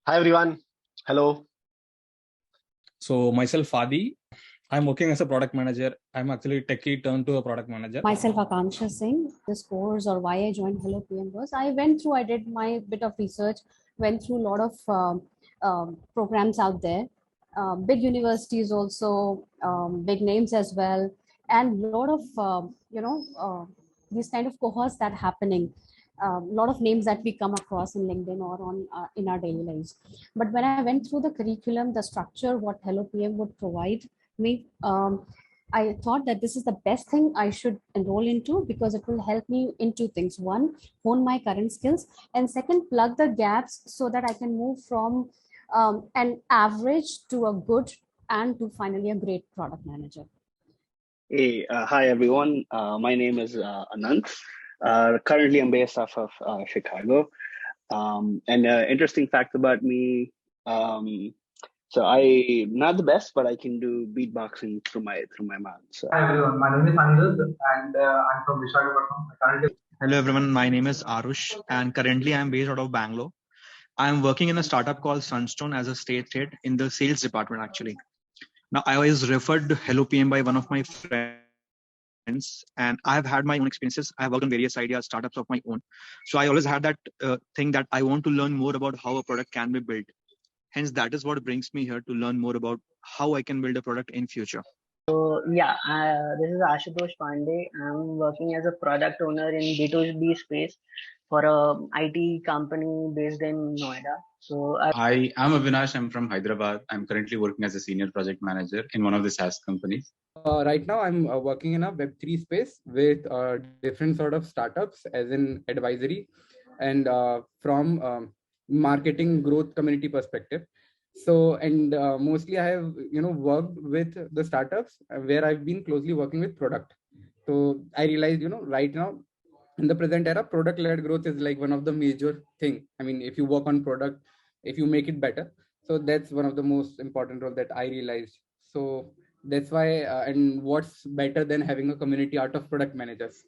Hi everyone. Hello. So myself, Fadi, I'm working as a product manager. I'm actually techie turned to a product manager. Myself, Akansha Singh. This course or why I joined HelloPM was I did my bit of research, went through a lot of programs out there, big universities also, big names as well, and a lot of, these kind of cohorts that happening. A lot of names that we come across in LinkedIn or on in our daily lives. But when I went through the curriculum, the structure, what HelloPM would provide me, I thought that this is the best thing I should enroll into because it will help me in two things. One, hone my current skills, and second, plug the gaps so that I can move from an average to a good and to finally a great product manager. Hey, hi everyone. My name is Anant. Currently, I'm based off of Chicago. And interesting fact about me. So I'm not the best, but I can do beatboxing through my mouth. So. Hi everyone, my name is Anirudh and I'm from Visakhapatnam. Hello everyone, my name is Arush and currently I'm based out of Bangalore. I'm working in a startup called Sunstone as a state head in the sales department actually. Now I was referred to HelloPM by one of my friends and I've had my own experiences. I've worked on various ideas, startups of my own. So I always had that thing that I want to learn more about how a product can be built. Hence, that is what brings me here to learn more about how I can build a product in future. So yeah, this is Ashutosh Pandey. I'm working as a product owner in B2B space for a IT company based in Noida. So I am Avinash. I'm from Hyderabad. I'm currently working as a senior project manager in one of the SaaS companies. Right now, I'm working in a Web3 space with different sort of startups, as in advisory, and from marketing growth community perspective. So, and mostly I have worked with the startups where I've been closely working with product. So I realized right now in the present era, product led growth is like one of the major thing. I mean, if you work on product, if you make it better, so that's one of the most important role that I realized. So that's why and what's better than having a community out of product managers.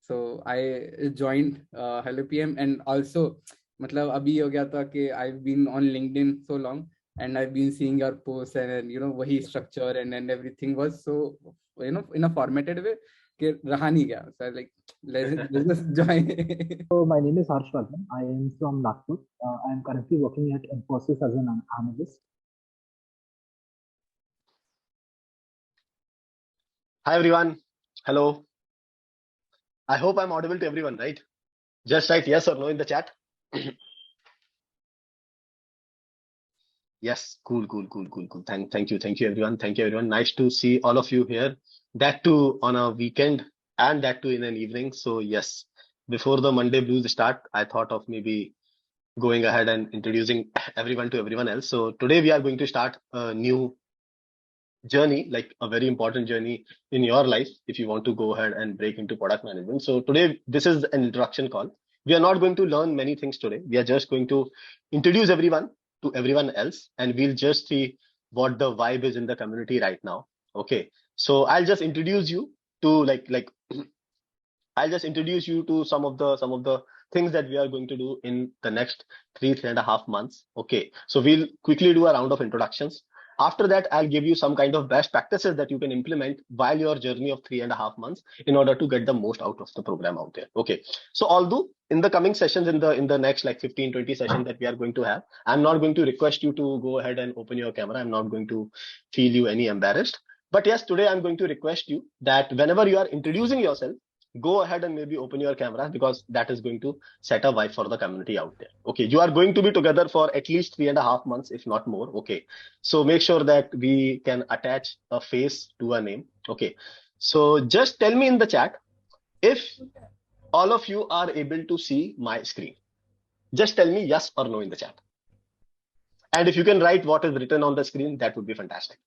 So I joined HelloPM, and also मतलब अभी हो गया था कि I've been on LinkedIn so long and I've been seeing your posts and वही structure and everything was so in a formatted way कि रहा नहीं गया. So I was like, let's just join. So my name is Harshvardhan. I am from Nagpur. I am currently working at Infosys as an analyst. Hi everyone. Hello. I hope I'm audible to everyone, right? Just write yes or no in the chat. Yes, cool. Thank you everyone. Thank you everyone. Nice to see all of you here. That too on a weekend and that too in an evening. So yes, before the Monday blues start, I thought of maybe going ahead and introducing everyone to everyone else. So today we are going to start a new journey, like a very important journey in your life if you want to go ahead and break into product management. So today, this is an introduction call. We are not going to learn many things today. We are just going to introduce everyone to everyone else, and we'll just see what the vibe is in the community right now. Okay. So I'll just introduce you to I'll just introduce you to some of the things that we are going to do in the next 3.5 months. Okay. So we'll quickly do a round of introductions. After that, I'll give you some kind of best practices that you can implement while your journey of 3.5 months in order to get the most out of the program out there. Okay. So although in the coming sessions, in the next like 15-20 sessions that we are going to have, I'm not going to request you to go ahead and open your camera. I'm not going to feel you any embarrassed. But yes, today I'm going to request you that whenever you are introducing yourself, go ahead and maybe open your camera because that is going to set a vibe for the community out there. Okay, you are going to be together for at least 3.5 months, if not more. Okay, so make sure that we can attach a face to a name. Okay, so just tell me in the chat if all of you are able to see my screen. Just tell me yes or no in the chat. And if you can write what is written on the screen, that would be fantastic.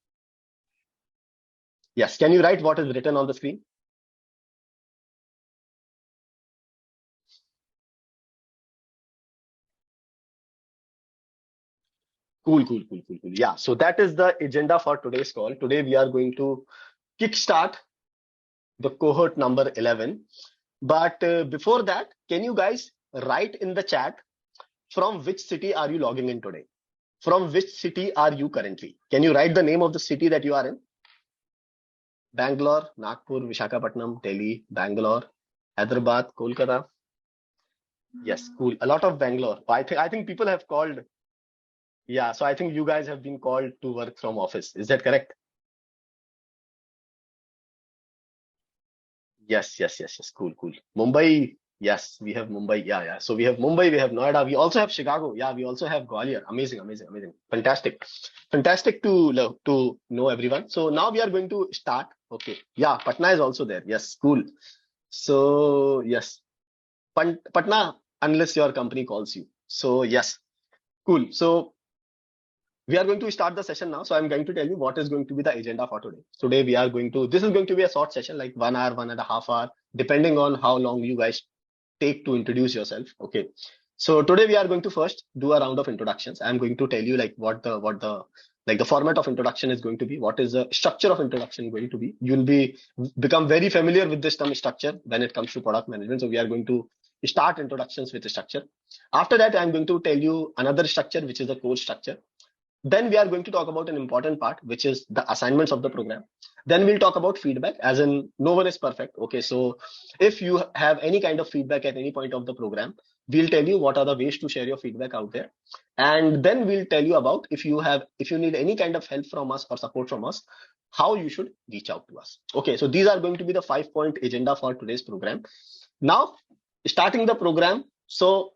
Yes, can you write what is written on the screen? Cool. Yeah, so that is the agenda for today's call. Today we are going to kickstart the cohort number 11. But before that, can you guys write in the chat from which city are you logging in today? from which city are you currently? Can you write the name of the city that you are in? Bangalore, Nagpur, Visakhapatnam, Delhi, Bangalore, Hyderabad, Kolkata. Yes, cool. A lot of Bangalore. I think people have called. Yeah, so I think you guys have been called to work from office. Is that correct? Yes. Cool. Mumbai. Yes, we have Mumbai. Yeah. So we have Mumbai, we have Noida. We also have Chicago. Yeah, we also have Gwalior. Amazing. Fantastic to know everyone. So now we are going to start. Okay. Yeah, Patna is also there. Yes, cool. So yes, Patna, unless your company calls you. So yes, cool. So we are going to start the session now. So I'm going to tell you what is going to be the agenda for today. Today this is going to be a short session, like 1 hour, 1.5 hours, depending on how long you guys take to introduce yourself. Okay. So today we are going to first do a round of introductions. I'm going to tell you like what the format of introduction is going to be. What is the structure of introduction going to be? You'll become very familiar with this term structure when it comes to product management. So we are going to start introductions with the structure. After that, I'm going to tell you another structure, which is the course structure. Then we are going to talk about an important part, which is the assignments of the program. Then we'll talk about feedback, as in no one is perfect. Okay, so if you have any kind of feedback at any point of the program, we'll tell you what are the ways to share your feedback out there. And then we'll tell you about if you need any kind of help from us or support from us, how you should reach out to us. Okay, so these are going to be the 5-point agenda for today's program. Now, starting the program. So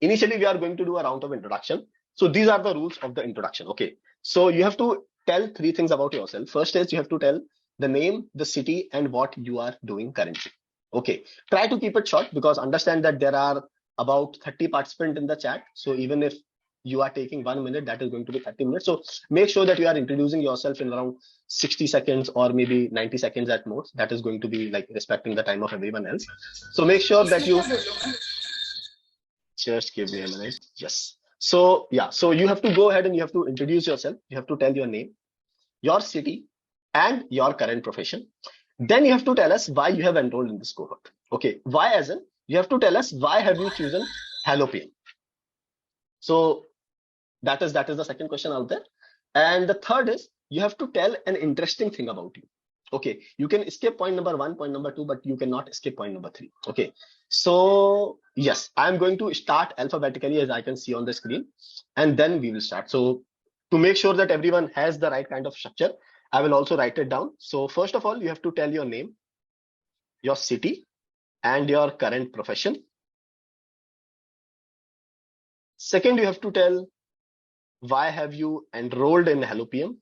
initially we are going to do a round of introduction. So these are the rules of the introduction. Okay. So you have to tell 3 things about yourself. First is you have to tell the name, the city, and what you are doing currently. Okay. Try to keep it short because understand that there are about 30 participants in the chat. So even if you are taking 1 minute, that is going to be 30 minutes. So make sure that you are introducing yourself in around 60 seconds or maybe 90 seconds at most. That is going to be like respecting the time of everyone else. So make sure that you just give me a minute. Yes. So yeah, so you have to go ahead and you have to introduce yourself. You have to tell your name, your city, and your current profession. Then you have to tell us why you have enrolled in this cohort. Okay, why as in you have to tell us why have you chosen HelloPM. So that is the second question out there. And the third is you have to tell an interesting thing about you. Okay, you can skip point number 1, point number 2, but you cannot skip point number 3. Okay, so yes, I'm going to start alphabetically as I can see on the screen, and then we will start. So to make sure that everyone has the right kind of structure, I will also write it down. So first of all, you have to tell your name, your city, and your current profession. Second, you have to tell why have you enrolled in HelloPM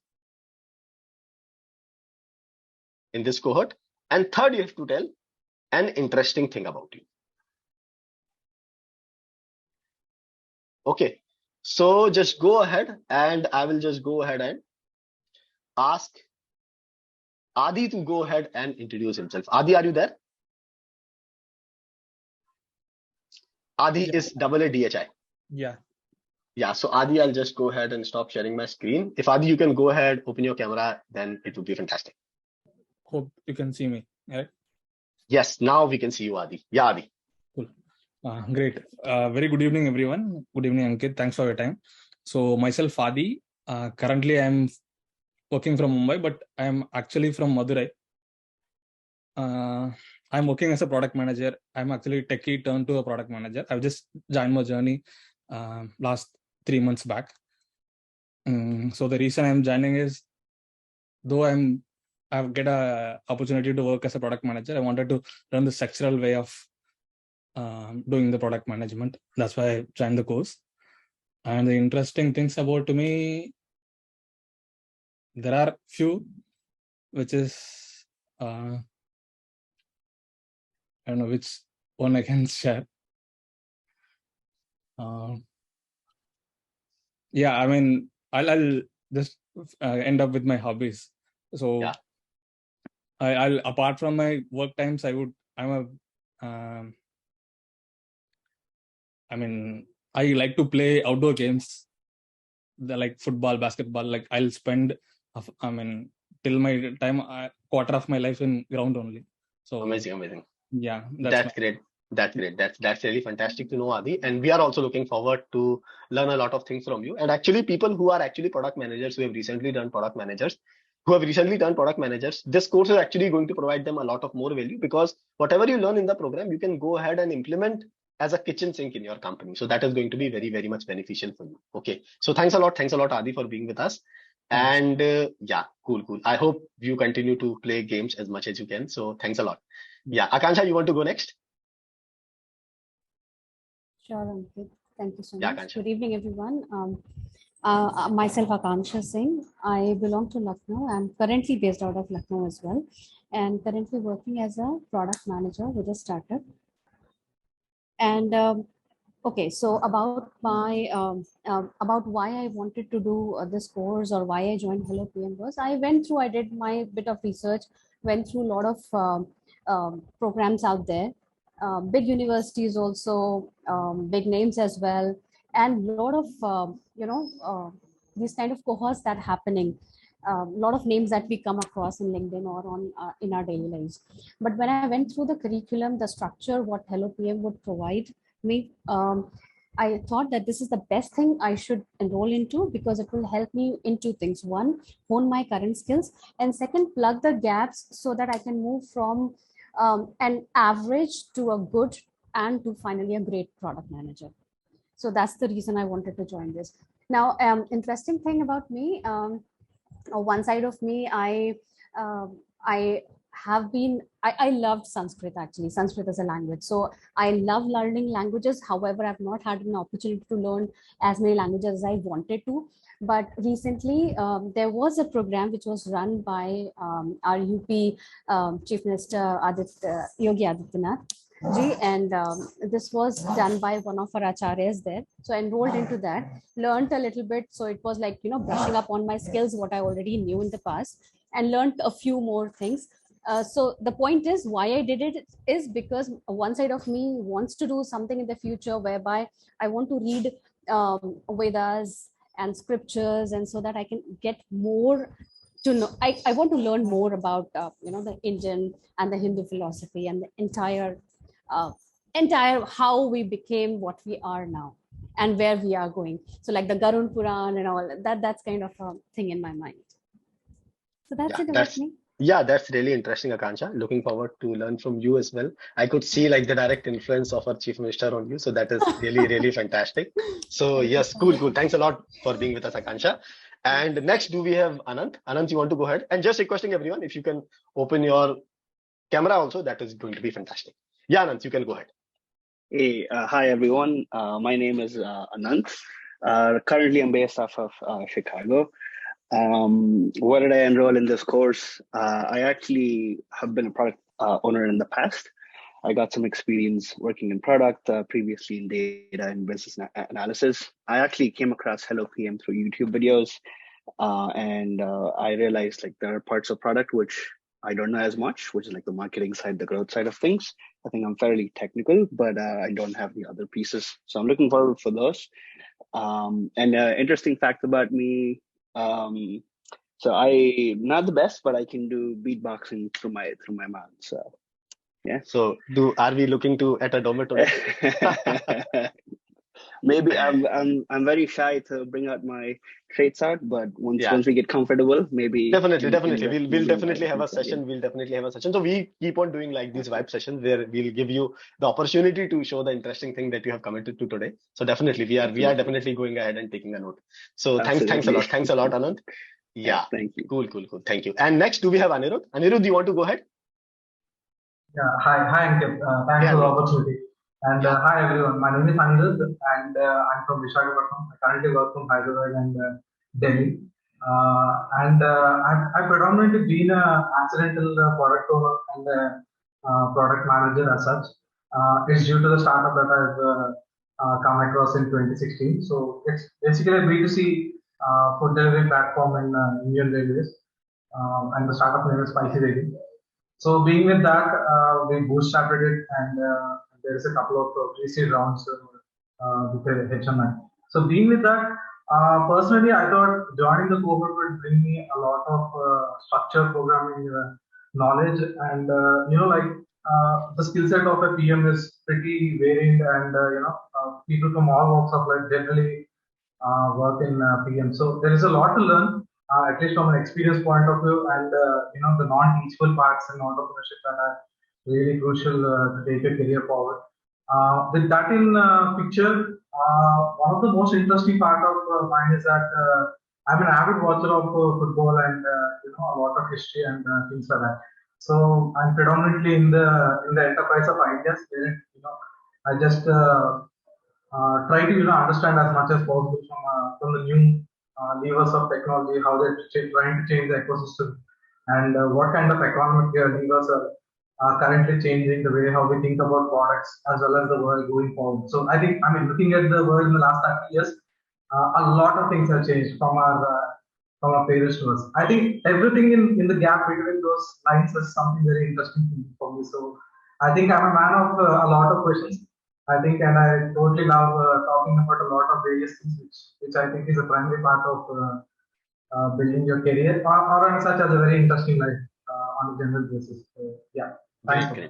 in this cohort. And third, you have to tell an interesting thing about you. Okay, so just go ahead and I will just go ahead and ask Adi to go ahead and introduce himself. Adi, are you there? Adi is AADHI. Yeah, so Adi, I'll just go ahead and stop sharing my screen. If Adi, you can go ahead, open your camera, then it would be fantastic. Hope you can see me, right? Yes, now we can see you, Adi. Yeah, Adi. Cool. Great. Very good evening, everyone. Good evening, Ankit. Thanks for your time. So myself, Adi. Currently, I'm working from Mumbai, but I'm actually from Madurai. I'm working as a product manager. I'm actually techie turned to a product manager. I've just joined my journey last 3 months back. So the reason I'm joining is, though I've get a opportunity to work as a product manager, I wanted to learn the structural way of doing the product management. That's why I joined the course. And the interesting things about me, there are few, which is I don't know which one I can share. Yeah, I mean, I'll just end up with my hobbies. So yeah. I'll apart from my work times, I like to play outdoor games, like football, basketball. Like I'll spend, till my time, quarter of my life in ground only. So amazing. Yeah, that's great. That's great. That's really fantastic to know, Adi. And we are also looking forward to learn a lot of things from you. And actually, people who are actually product managers who have recently done product managers, this course is actually going to provide them a lot of more value, because whatever you learn in the program, you can go ahead and implement as a kitchen sink in your company. So that is going to be very, very much beneficial for you. Okay. So thanks a lot, Adi, for being with us. And yeah, cool. I hope you continue to play games as much as you can. So thanks a lot. Yeah, Akansha, you want to go next? Sure, Ankit. Thank you so Yeah, much. Akansha. Good evening, everyone. Myself, Akansha Singh. I belong to Lucknow. I'm currently based out of Lucknow as well, and currently working as a product manager with a startup. And okay, so about my about why I wanted to do this course, or why I joined HelloPM, was I did my bit of research, went through a lot of programs out there, big universities also, big names as well, and a lot of these kind of cohorts that happening. A lot of names that we come across in LinkedIn or on in our daily lives. But when I went through the curriculum, the structure, what HelloPM would provide me, I thought that this is the best thing I should enroll into, because it will help me in two things. One, hone my current skills, and second, plug the gaps so that I can move from an average to a good, and to finally a great product manager. So that's the reason I wanted to join this. Now, interesting thing about me, one side of me, I loved Sanskrit. Actually, Sanskrit is a language, so I love learning languages. However, I've not had an opportunity to learn as many languages as I wanted to. But recently, there was a program which was run by our UP Chief Minister Yogi Adityanath ji, and this was done by one of our acharyas there. So I enrolled into that, learned a little bit. So it was like, brushing up on my skills, what I already knew in the past, and learned a few more things. So the point is, why I did it is because one side of me wants to do something in the future whereby I want to read Vedas and scriptures, and so that I can get more to know. I want to learn more about the Indian and the Hindu philosophy, and the entire how we became what we are now and where we are going. So like the Garun Puran and all that, that's kind of a thing in my mind. So that's it about me. Yeah, that's really interesting, Akansha. Looking forward to learn from you as well. I could see like the direct influence of our Chief Minister on you. So that is really, really fantastic. So yes, cool. Thanks a lot for being with us, Akansha. And next, do we have Anant? Anant, you want to go ahead? And just requesting everyone, if you can open your camera also, that is going to be fantastic. Yeah, Anant, you can go ahead. Hey, hi everyone. My name is Anant. Currently, I'm based off of Chicago. Why did I enroll in this course? I actually have been a product owner in the past. I got some experience working in product, previously in data and business analysis. I actually came across HelloPM through YouTube videos, and I realized like there are parts of product which I don't know as much, which is like the marketing side, the growth side of things. I think I'm fairly technical, but I don't have the other pieces. So I'm looking forward for those. And interesting fact about me, so I'm not the best, but I can do beatboxing through my mouth. So yeah. So are we looking to at a dormitory? Maybe I'm very shy to bring out my traits out, but once we get comfortable, maybe definitely we'll definitely have a session. So we keep on doing like these vibe sessions where we'll give you the opportunity to show the interesting thing that you have committed to today. So definitely we are definitely going ahead and taking a note. So thanks a lot, Anand. Yeah, thank you. Cool. Thank you. And next, do we have Anirudh? Anirudh, do you want to go ahead? Yeah, hi Ankit. Thanks for the opportunity. And hi everyone, my name is Anirudh, and I'm from Visakhapatnam. I currently work from Hyderabad and Delhi. I've predominantly been an accidental product owner and product manager as such. It's due to the startup that I've come across in 2016. So it's basically a B2C food delivery platform in Indian Railways, and the startup name is Spicy Waging. So being with that, we bootstrapped it, and there is a couple of pre-seed rounds with the HMI. So being with that, personally, I thought joining the cohort would bring me a lot of structured programming knowledge, and the skill set of a PM is pretty varied, and people from all walks of life generally work in PM. So there is a lot to learn, at least from an experience point of view, and the non-teachable parts in entrepreneurship that are really crucial to take a career forward. With that in picture, one of the most interesting part of mine is that I'm an avid watcher of football and a lot of history and things like that. So I'm predominantly in the enterprise of ideas, where I just try to understand as much as possible from the new levers of technology, how they're trying to change the ecosystem, and what kind of economic levers are currently changing the way how we think about products as well as the world going forward. So I think, looking at the world in the last 30 years, a lot of things have changed from our parents to us. I think everything in the gap between those lines is something very interesting for me. So I think I'm a man of a lot of questions. I think, and I totally love talking about a lot of various things, which I think is a primary part of building your career, or on such as a very interesting life on a general basis. So, yeah.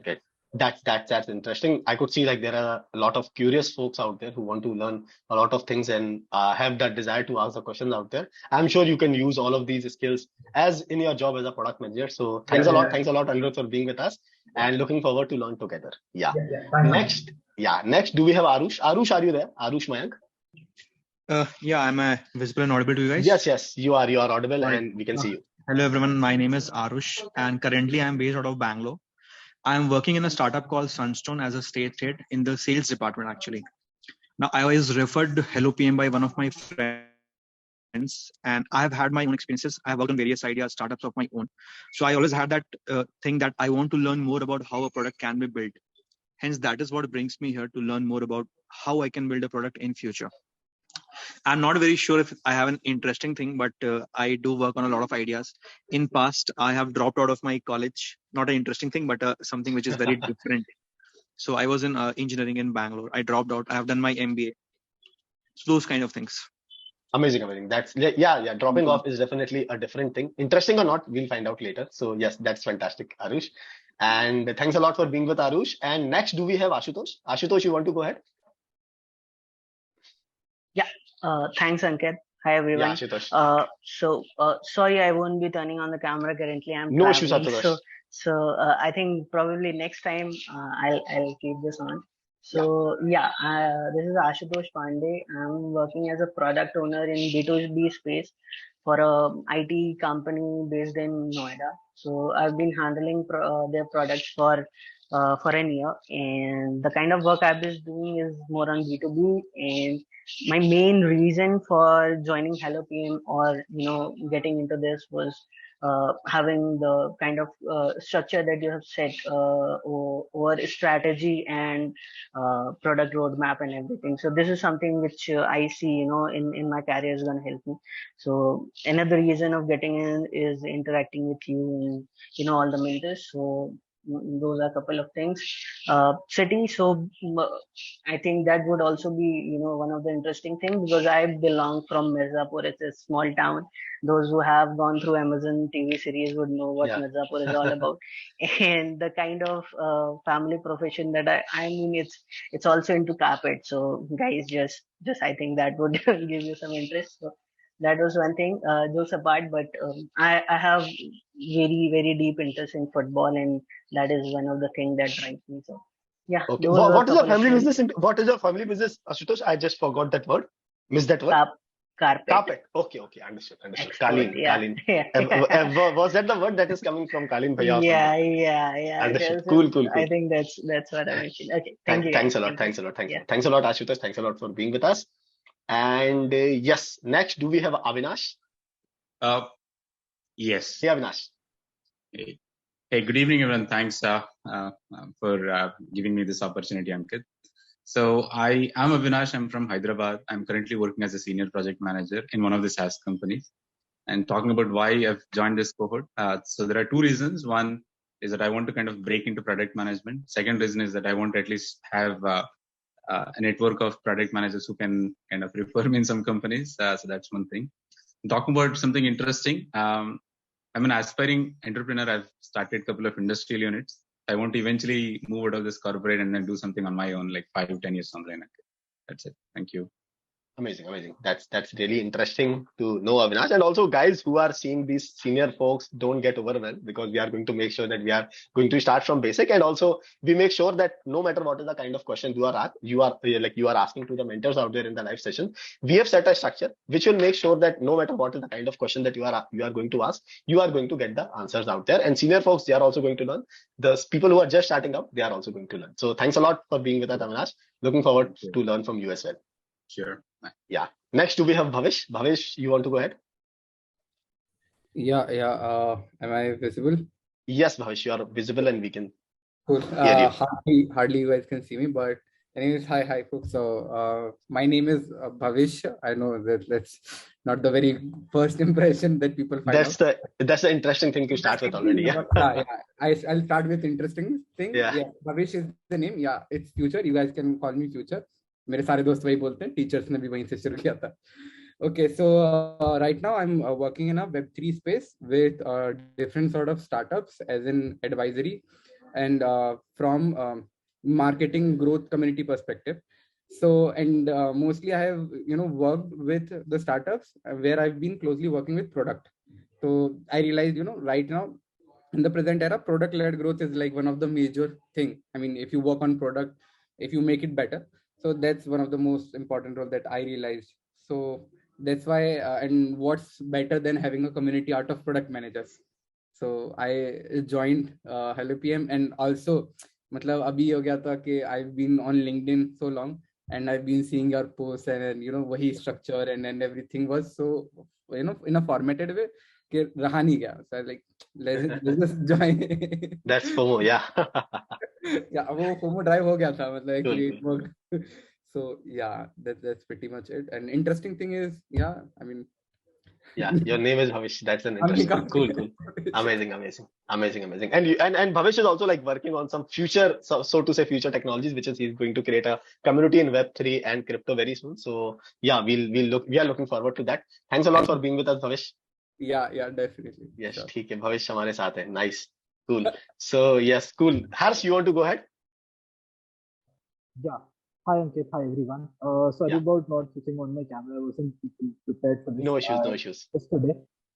Great. That's interesting. I could see like there are a lot of curious folks out there who want to learn a lot of things and have that desire to ask the questions out there. I'm sure you can use all of these skills as in your job as a product manager. So thanks a lot, Anirudh, for being with us, and looking forward to learn together. Next, do we have Arush? Arush, are you there? Arush Mayank? Am I visible and audible to you guys? Yes, you are audible, and we can see you. Hello everyone, my name is Arush, and currently I'm based out of Bangalore. I'm working in a startup called Sunstone as a state head in the sales department actually. Now I was referred to HelloPM by one of my friends, and I've had my own experiences. I've worked on various ideas, startups of my own. So I always had that thing that I want to learn more about how a product can be built. Hence, that is what brings me here to learn more about how I can build a product in future. I'm not very sure if I have an interesting thing, but I do work on a lot of ideas. In past, I have dropped out of my college. Not an interesting thing, but something which is very different. So I was in engineering in Bangalore. I dropped out. I have done my MBA. So those kind of things. Amazing. That's dropping off is definitely a different thing. Interesting or not, we'll find out later. So yes, that's fantastic, Arush. And thanks a lot for being with Arush. And next, do we have Ashutosh? Ashutosh, you want to go ahead? Thanks, Ankit. Hi, everyone. Yeah, Ashutosh. Sorry, I won't be turning on the camera currently. I'm no issues, Ashutosh. So I think probably next time I'll keep this on. So this is Ashutosh Pandey. I'm working as a product owner in B2B space for a IT company based in Noida. So I've been handling their products for an year, and the kind of work I've been doing is more on B2B. And my main reason for joining HelloPM or getting into this was having the kind of structure that you have set over strategy and product roadmap and everything. So this is something which I see in my career is going to help me. So another reason of getting in is interacting with you and all the mentors. So those are a couple of things. City, so I think that would also be one of the interesting things, because I belong from Mirzapur. It's a small town. Those who have gone through Amazon TV series would know what Mirzapur is all about. And the kind of family profession that I mean, it's also into carpet. So guys, just I think that would give you some interest. So that was one thing, jokes apart, but I have very, very deep interest in football, and that is one of the things that drives me. So okay. What is your family business? What is your family business, Ashutosh? I just forgot that word. Missed that word. Carpet. Okay. Understood. Kalin. Yeah. Was that the word that is coming from Kalin Bhaiya? Yeah. Understood. Cool. I think that's what I mentioned. Okay. Thank you. Thanks a lot. Thanks a lot, Ashutosh. Thanks a lot for being with us. And yes, next, do we have Avinash? Yes. Hey, Avinash. Hey, good evening, everyone. Thanks for giving me this opportunity, Ankit. So I am Avinash. I'm from Hyderabad. I'm currently working as a senior project manager in one of the SaaS companies. And talking about why I've joined this cohort. So there are two reasons. One is that I want to kind of break into product management. Second reason is that I want to at least have a network of product managers who can kind of refer me in some companies. So that's one thing. Talking about something interesting. I'm an aspiring entrepreneur. I've started a couple of industrial units. I want to eventually move out of this corporate and then do something on my own, like 5-10 years something like that. That's it. Thank you. Amazing, amazing. That's really interesting to know, Avinash. And also, guys who are seeing these senior folks, don't get overwhelmed, because we are going to make sure that we are going to start from basic, and also we make sure that no matter what is the kind of question you are asking to the mentors out there in the live session, we have set a structure which will make sure that no matter what is the kind of question that you are going to ask, you are going to get the answers out there. And senior folks, they are also going to learn. The people who are just starting out, they are also going to learn. So thanks a lot for being with us, Avinash. Looking forward to learn from you as well. Sure. Yeah. Next, do we have Bhavish? Bhavish, you want to go ahead? Yeah. Am I visible? Yes, Bhavish, you are visible and we can Cool. hear you. Hardly you guys can see me, but anyways, hi folks. So my name is Bhavish. I know that's not the very first impression that people find That's out. the interesting thing to start with already. Yeah. I'll start with interesting thing. Yeah. Bhavish is the name. Yeah, it's future. You guys can call me future. मेरे सारे दोस्त वही बोलते हैं. Teachers ने भी वहीं से शुरू किया था. Okay, so right now I'm working in a Web3 space with different sort of startups as in advisory and from marketing growth community perspective. So, and mostly I have, worked with the startups where I've been closely working with product. So I realized, right now in the present era, product-led growth is like one of the major thing. I mean, if you work on product, if you make it better, so that's one of the most important role that I realized. So that's why, and what's better than having a community out of product managers. So I joined HelloPM, and also, मतलब अभी हो गया था कि I've been on LinkedIn so long, and I've been seeing your posts, and वही structure and everything was so, in a formatted way कि रहा नहीं गया. So I was like, let's just join. That's FOMO, yeah. Yeah, वो FOMO drive हो गया था, मतलब actually it Cool. worked. So yeah, that's pretty much it. And interesting thing is, yeah, I mean, yeah, your name is Bhavish. That's an interesting thing. Cool. Amazing. And Bhavish is also like working on some future, so to say, future technologies, which is he's going to create a community in Web3 and crypto very soon. So yeah, we are looking forward to that. Thanks a lot for being with us, Bhavish. Yeah, definitely. Yes, Sure. ठीक है. Bhavish हमारे साथ है. Nice. Cool. So yes, cool. Harsh, you want to go ahead? Yeah. Hi Ankit, hi everyone. Sorry about not switching on my camera. I wasn't prepared for this. No issues. Just today.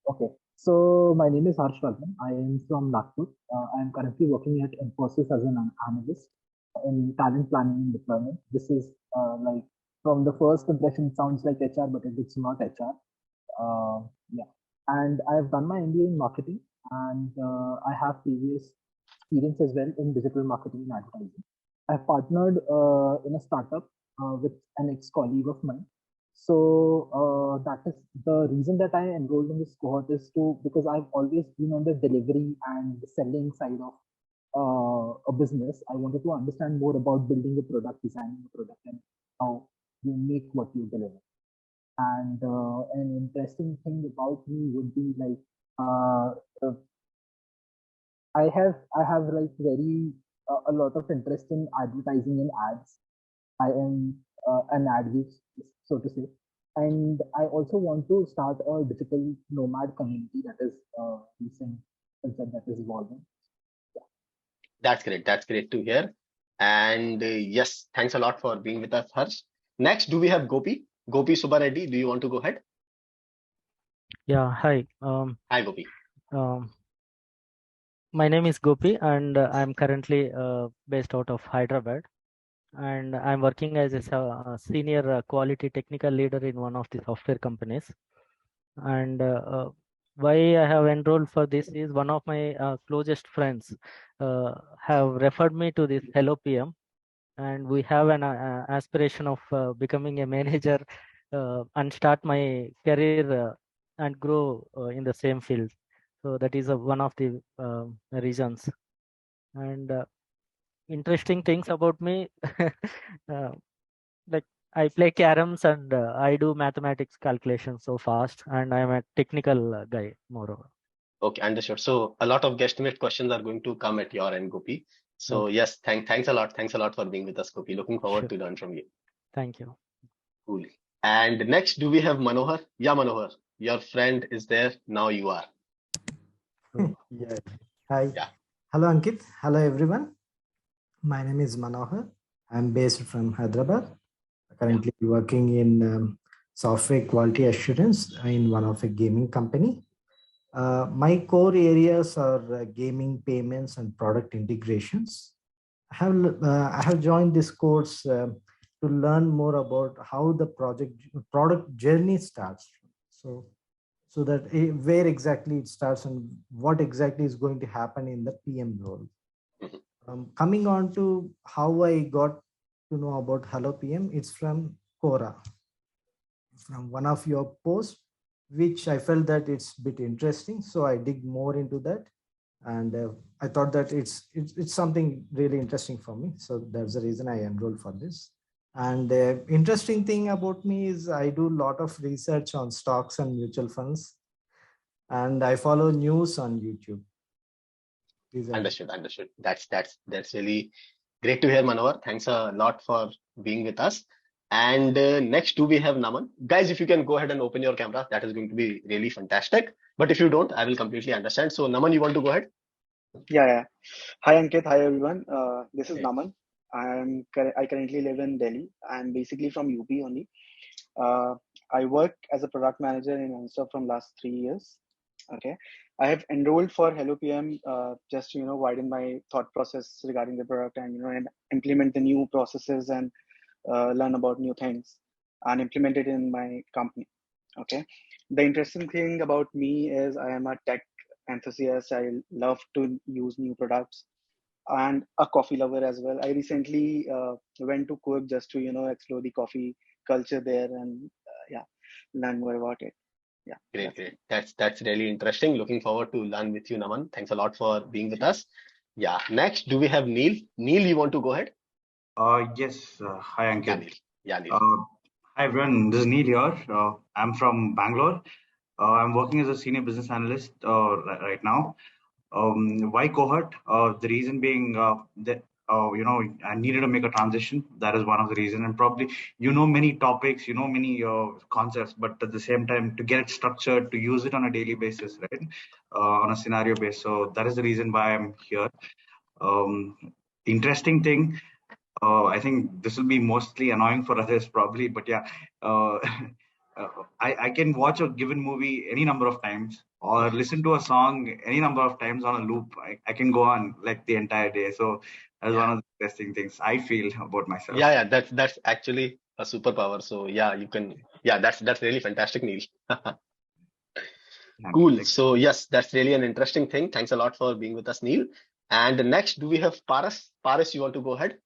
Okay. So my name is Harsh Vardhan. I am from Nagpur. I am currently working at Infosys as an analyst in talent planning and deployment. This is like, from the first impression, it sounds like HR, but it's not HR. Yeah. And I have done my MBA in marketing, and I have previous experience as well in digital marketing and advertising. I partnered in a startup with an ex-colleague of mine. So that is the reason that I enrolled in this cohort, is because I've always been on the delivery and the selling side of a business. I wanted to understand more about building a product, designing a product, and how you make what you deliver. And an interesting thing about me would be like, I have like a lot of interest in advertising and ads. I am an ad geek, so to say, and I also want to start a digital nomad community that is recent concept that is evolving. Yeah. That's great to hear. And yes, thanks a lot for being with us, Harsh. Next, do we have Gopi? Gopi Subbareddy, do you want to go ahead? Yeah, hi. Hi, Gopi. My name is Gopi, and I'm currently based out of Hyderabad, and I'm working as a senior quality technical leader in one of the software companies. And why I have enrolled for this is one of my closest friends have referred me to this HelloPM, and we have an aspiration of becoming a manager and start my career and grow in the same field. So that is one of the reasons. And interesting things about me, like I play caroms and I do mathematics calculations so fast, and I'm a technical guy moreover. Okay, understood. So a lot of guesstimate questions are going to come at your end, Gopi. So Okay. yes, thanks a lot. Thanks a lot for being with us, Gopi. Looking forward to learn from you. Thank you. Cool. And next, do we have Manohar? Yeah, Manohar, your friend is there. Now you are. Yeah. Hi. Yeah. Hello, Ankit. Hello, everyone. My name is Manohar. I'm based from Hyderabad. Currently working in software quality assurance in one of a gaming company. My core areas are gaming, payments, and product integrations. I have joined this course to learn more about how the product journey starts. So that where exactly it starts and what exactly is going to happen in the PM role. Coming on to how I got to know about HelloPM, it's from Quora, from one of your posts, which I felt that it's a bit interesting. So I dig more into that, and I thought that it's something really interesting for me. So that's the reason I enrolled for this. And the interesting thing about me is I do a lot of research on stocks and mutual funds, and I follow news on YouTube. Understood. That's really great to hear, Manohar. Thanks a lot for being with us. And next, do we have Naman? Guys, if you can go ahead and open your camera, that is going to be really fantastic. But if you don't, I will completely understand. So, Naman, you want to go ahead? Yeah. Hi, Ankit. Hi, everyone. This is Naman. I currently live in Delhi. I'm basically from UP only. I work as a product manager in Untitled from last 3 years. Okay. I have enrolled for HelloPM just to, widen my thought process regarding the product and implement the new processes and learn about new things and implement it in my company. Okay. The interesting thing about me is I am a tech enthusiast. I love to use new products and a coffee lover as well. I recently went to Cohort just to, explore the coffee culture there and learn more about it. Yeah. Great. That's really interesting. Looking forward to learn with you, Naman. Thanks a lot for being with us. Yeah. Next, do we have Neil? Neil, you want to go ahead? Yes. Hi, Ankit. Neil. Hi, everyone. This is Neil here. I'm from Bangalore. I'm working as a senior business analyst right now. Why Cohort? The reason being that I needed to make a transition. That is one of the reasons, and probably many topics, many concepts, but at the same time to get it structured, to use it on a daily basis, right? On a scenario base. So that is the reason why I'm here. Interesting thing. I think this will be mostly annoying for others probably, but yeah, I can watch a given movie any number of times or listen to a song any number of times on a loop. I can go on like the entire day. So that's one of the interesting things I feel about myself. Yeah, that's actually a superpower. So yeah, you can. Yeah, that's really fantastic, Neil. Cool. So yes, that's really an interesting thing. Thanks a lot for being with us, Neil. And next, do we have Paras? Paras, you want to go ahead?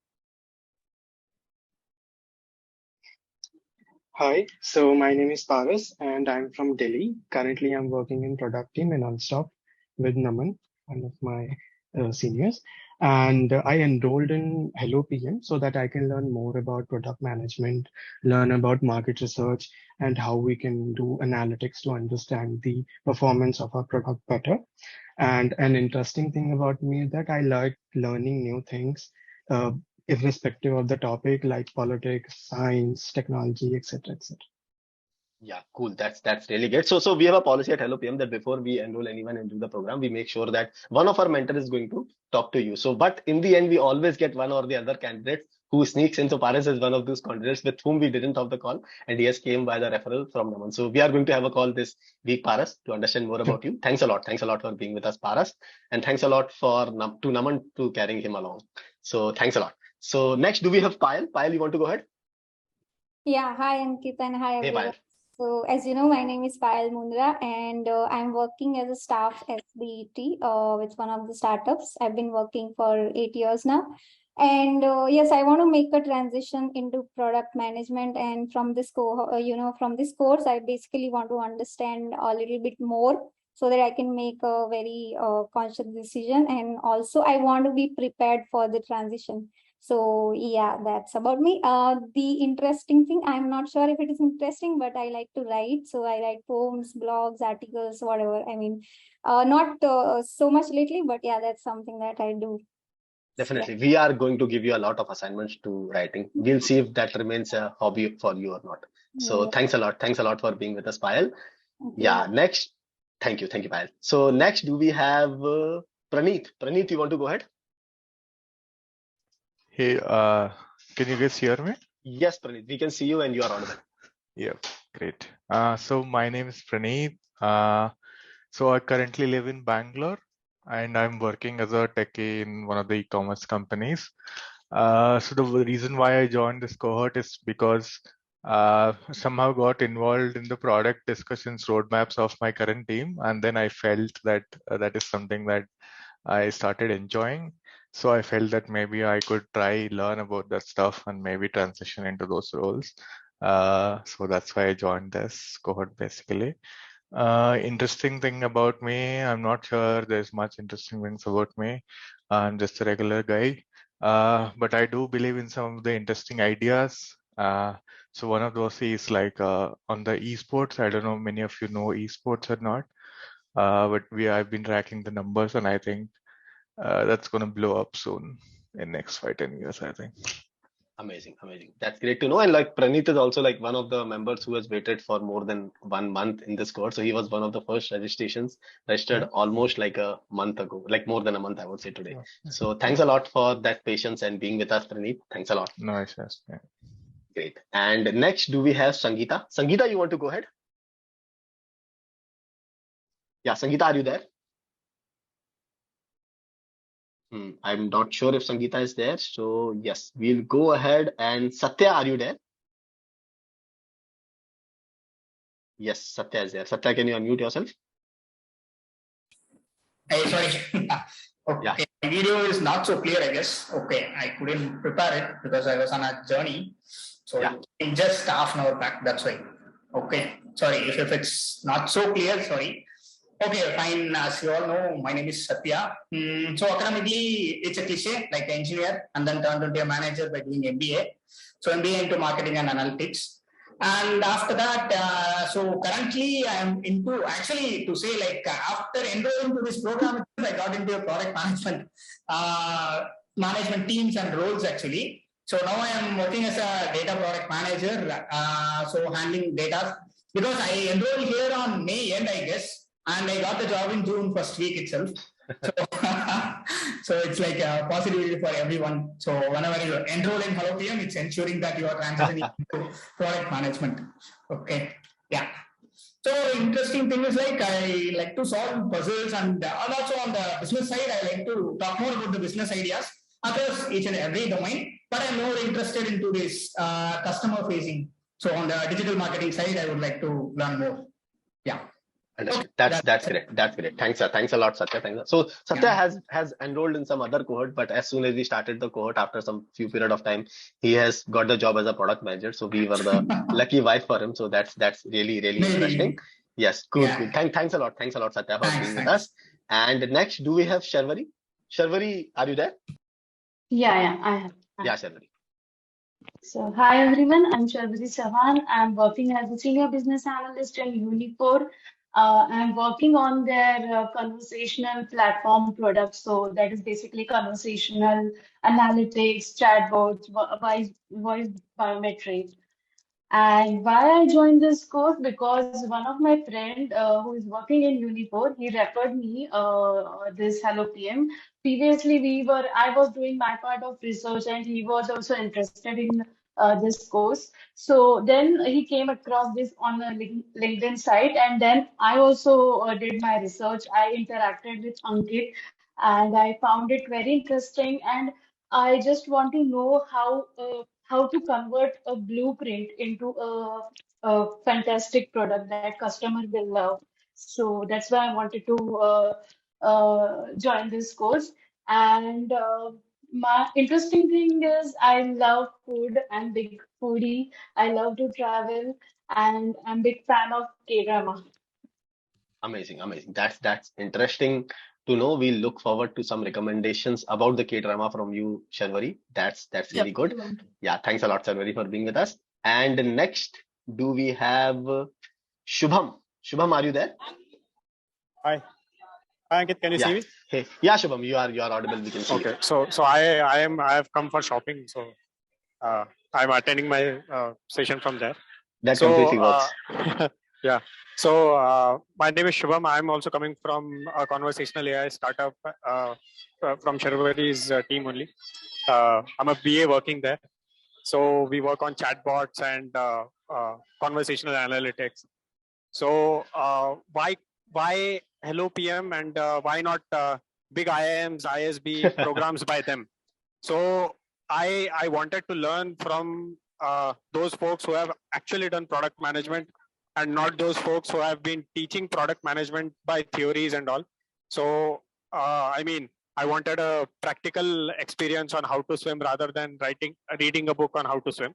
Hi, so my name is Paras and I'm from Delhi. Currently, I'm working in product team in Unstop with Naman, one of my seniors. And I enrolled in HelloPM so that I can learn more about product management, learn about market research, and how we can do analytics to understand the performance of our product better. And an interesting thing about me is that I like learning new things. Irrespective of the topic like politics, science, technology, etc. Yeah, cool. That's really great. So we have a policy at HelloPM that before we enroll anyone into the program, we make sure that one of our mentors is going to talk to you. So, but in the end, we always get one or the other candidate who sneaks in. So Paras is one of those candidates with whom we didn't have the call, and he has came by the referral from Naman. So we are going to have a call this week, Paras, to understand more about you. Thanks a lot. Thanks a lot for being with us, Paras, and thanks a lot to Naman to carrying him along. So thanks a lot. So next, do we have Payal? Payal, you want to go ahead? Yeah, hi Ankit and hi Hey, everyone. Payal. So as you know, my name is Payal Mundra and I'm working as a staff SBET with one of the startups. I've been working for 8 years now. And yes, I want to make a transition into product management. And from this from this course, I basically want to understand a little bit more so that I can make a very conscious decision. And also I want to be prepared for the transition. So yeah, that's about me. The interesting thing, I'm not sure if it is interesting, but I like to write. So I write poems, blogs, articles, whatever. I mean, not so much lately, but yeah, that's something that I do. Definitely. We are going to give you a lot of assignments to writing. We'll see if that remains a hobby for you or not. So thanks a lot. Thanks a lot for being with us, Payal. Yeah. Next. Thank you, Payal. So next, do we have Praneeth, you want to go ahead? Hey, can you guys hear me? Yes, Praneeth, we can see you and you are audible. Yeah, great. So my name is Praneeth. So I currently live in Bangalore and I'm working as a techie in one of the e-commerce companies. So the reason why I joined this cohort is because somehow got involved in the product discussions roadmaps of my current team, and then I felt that that is something that I started enjoying. So I felt that maybe I could try learn about that stuff and maybe transition into those roles. So that's why I joined this cohort basically. Interesting thing about me, I'm not sure there's much interesting things about me. I'm just a regular guy. But I do believe in some of the interesting ideas. So one of those is like on the esports. I don't know many of you know esports or not, but I've been tracking the numbers, and I think that's going to blow up soon in next 5-10 years, I think. Amazing. That's great to know. And like Praneeth is also like one of the members who has waited for more than 1 month in this course. So he was one of the first registered almost like a month ago, like more than a month, I would say today. So thanks a lot for that patience and being with us, Praneeth. Thanks a lot. Nice. Yeah. Great. And next, do we have Sangeeta? Sangeeta, you want to go ahead? Yeah, Sangeeta, are you there? I'm not sure if Sangeeta is there. So yes, we'll go ahead. And Satya, are you there? Yes, Satya is there. Satya, can you unmute yourself? Hey, sorry. Okay, my video is not so clear, I guess. Okay, I couldn't prepare it because I was on a journey. So in just half an hour back, that's why. Okay, sorry if it's not so clear, sorry. Okay, fine. As you all know, my name is Satya. So academically, it's a cliche, like engineer, and then turned into a manager by doing MBA. So MBA into marketing and analytics. And after that, so currently I'm into, actually to say like after enrolling to this program, I got into a product management teams and roles actually. So now I am working as a data product manager, so handling data, because I enrolled here on May end, I guess. And I got the job in June first week itself. So it's like a possibility for everyone. So whenever you enroll in HelloPM, it's ensuring that you are transitioning into product management. Okay. Yeah. So interesting thing is like I like to solve puzzles, and also on the business side, I like to talk more about the business ideas across each and every domain. But I'm more interested into this customer facing. So on the digital marketing side, I would like to learn more. Yeah. Understood. That's great. That's great. Thanks a lot, Satya. So Satya has enrolled in some other cohort, but as soon as we started the cohort, after some few period of time, he has got the job as a product manager. So we were the lucky wife for him. So that's really interesting. Yes, cool. Thanks a lot, Satya, for being with us. And next, do we have Sherwood? Sherwood, are you there? Yeah, I have. Yeah, Sherwood. So hi everyone, I'm Sherwood Sahan. I'm working as a senior business analyst in Unicore. I'm working on their conversational platform product. So that is basically conversational analytics, chatbots, voice biometrics. And why I joined this course, because one of my friend who is working in Unicore, he referred me this HelloPM. Previously, I was doing my part of research, and he was also interested in this course. So then he came across this on a LinkedIn site, and then I also did my research. I interacted with Ankit, and I found it very interesting. And I just want to know how to convert a blueprint into a fantastic product that customer will love. So that's why I wanted to join this course. And my interesting thing is I love food. I'm big foodie. I love to travel, and I'm big fan of K-drama. Amazing. That's interesting to know. We look forward to some recommendations about the K-drama from you, Sherwood. That's really good. Yeah, thanks a lot, Sherwood, for being with us. And next, do we have Shubham? Shubham, are you there? Hi, Ankit, can you see me? Hey, yeah, Shubham, you are audible. We can see you. Okay, so I have come for shopping, so I'm attending my session from there. That completely works. Yeah. So my name is Shivam. I'm also coming from a conversational AI startup from Sherwood's team only. I'm a BA working there. So we work on chatbots and conversational analytics. So why HelloPM and why not big IIMs, ISB programs by them? So I wanted to learn from those folks who have actually done product management and not those folks who have been teaching product management by theories and all. So I wanted a practical experience on how to swim rather than reading a book on how to swim.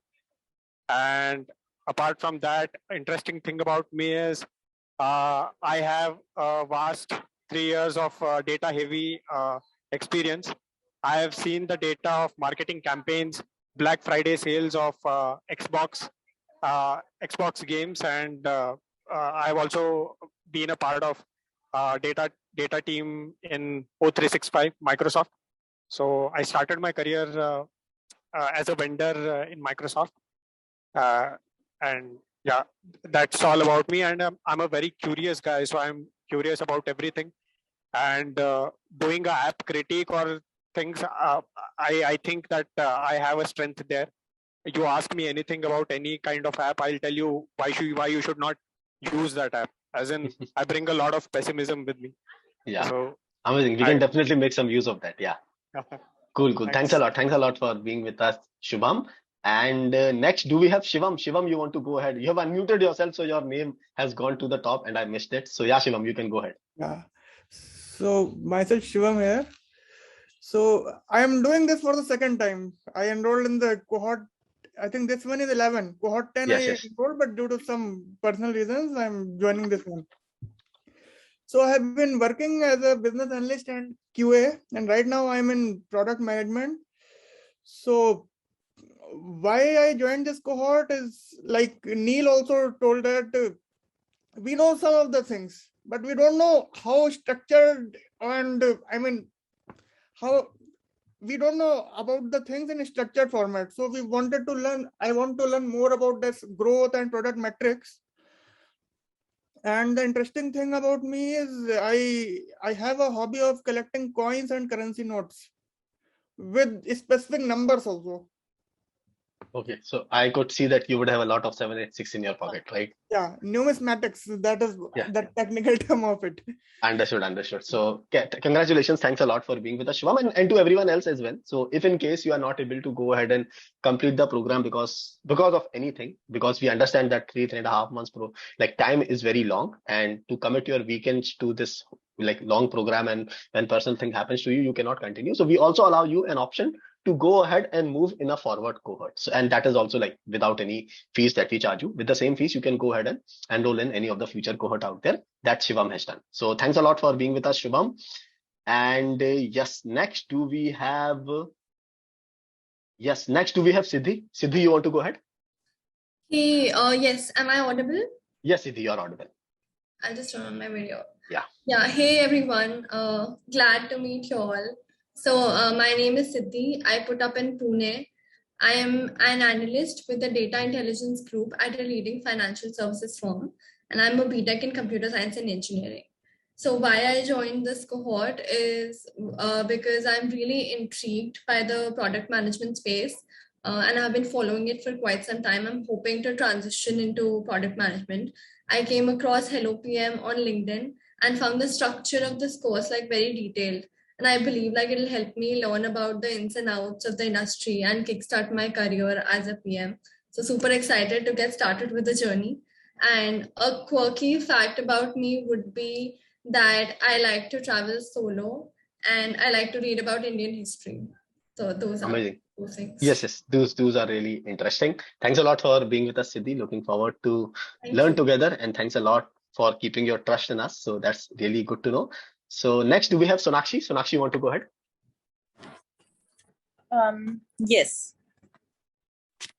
And apart from that, interesting thing about me is I have a vast 3 years of data heavy experience. I have seen the data of marketing campaigns, Black Friday sales of Xbox games, and I've also been a part of data team in O365 Microsoft. So I started my career as a vendor in Microsoft, and yeah, that's all about me. And I'm a very curious guy, so I'm curious about everything. And doing a app critique or things, I think that I have a strength there. You ask me anything about any kind of app, I'll tell you why you should not use that app. As in, I bring a lot of pessimism with me. Yeah. So amazing. We can definitely make some use of that. Yeah. Cool. Thanks a lot. Thanks a lot for being with us, Shubham. And next, do we have Shivam? Shivam, you want to go ahead? You have unmuted yourself, so your name has gone to the top and I missed it. So yeah, Shivam, you can go ahead. Yeah. So myself, Shivam here. So I am doing this for the second time. I enrolled in the cohort. I think this one is 11. Cohort 10 I enrolled, but due to some personal reasons, I'm joining this one. So I have been working as a business analyst and QA, and right now I'm in product management. So why I joined this cohort is like Neil also told that we know some of the things, but we don't know how structured and how we don't know about the things in a structured format. So we wanted to learn, I want to learn more about this growth and product metrics. And the interesting thing about me is I have a hobby of collecting coins and currency notes with specific numbers also. Okay, so I could see that you would have a lot of 786 in your pocket, right? Yeah, numismatics, that is the technical term of it. Understood. So congratulations. Thanks a lot for being with us, Shivam, and to everyone else as well. So if in case you are not able to go ahead and complete the program because of anything, because we understand that 3.5 months time is very long, and to commit your weekends to this long program, and when personal thing happens to you, you cannot continue. So we also allow you an option to go ahead and move in a forward cohort. So, and that is also without any fees that we charge you. With the same fees, you can go ahead and enroll in any of the future cohort out there that Shivam has done. So thanks a lot for being with us, Shivam. And yes, next do we have Siddhi? Siddhi, you want to go ahead? Hey, yes, am I audible? Yes, Siddhi, you're audible. I'll just turn on my video. Yeah. Hey everyone, glad to meet you all. So my name is Siddhi. I put up in Pune. I am an analyst with the data intelligence group at a leading financial services firm, and I'm a BTech in computer science and engineering. So why I joined this cohort is because I'm really intrigued by the product management space, and I've been following it for quite some time. I'm hoping to transition into product management. I came across HelloPM on LinkedIn and found the structure of this course very detailed. And I believe it'll help me learn about the ins and outs of the industry and kickstart my career as a PM. So super excited to get started with the journey. And a quirky fact about me would be that I like to travel solo and I like to read about Indian history. So those are amazing. Those things. Yes, those are really interesting. Thanks a lot for being with us, Siddhi. Looking forward to learn together, and thanks a lot for keeping your trust in us. So that's really good to know. So next, do we have Sonakshi? Sonakshi, you want to go ahead? Yes.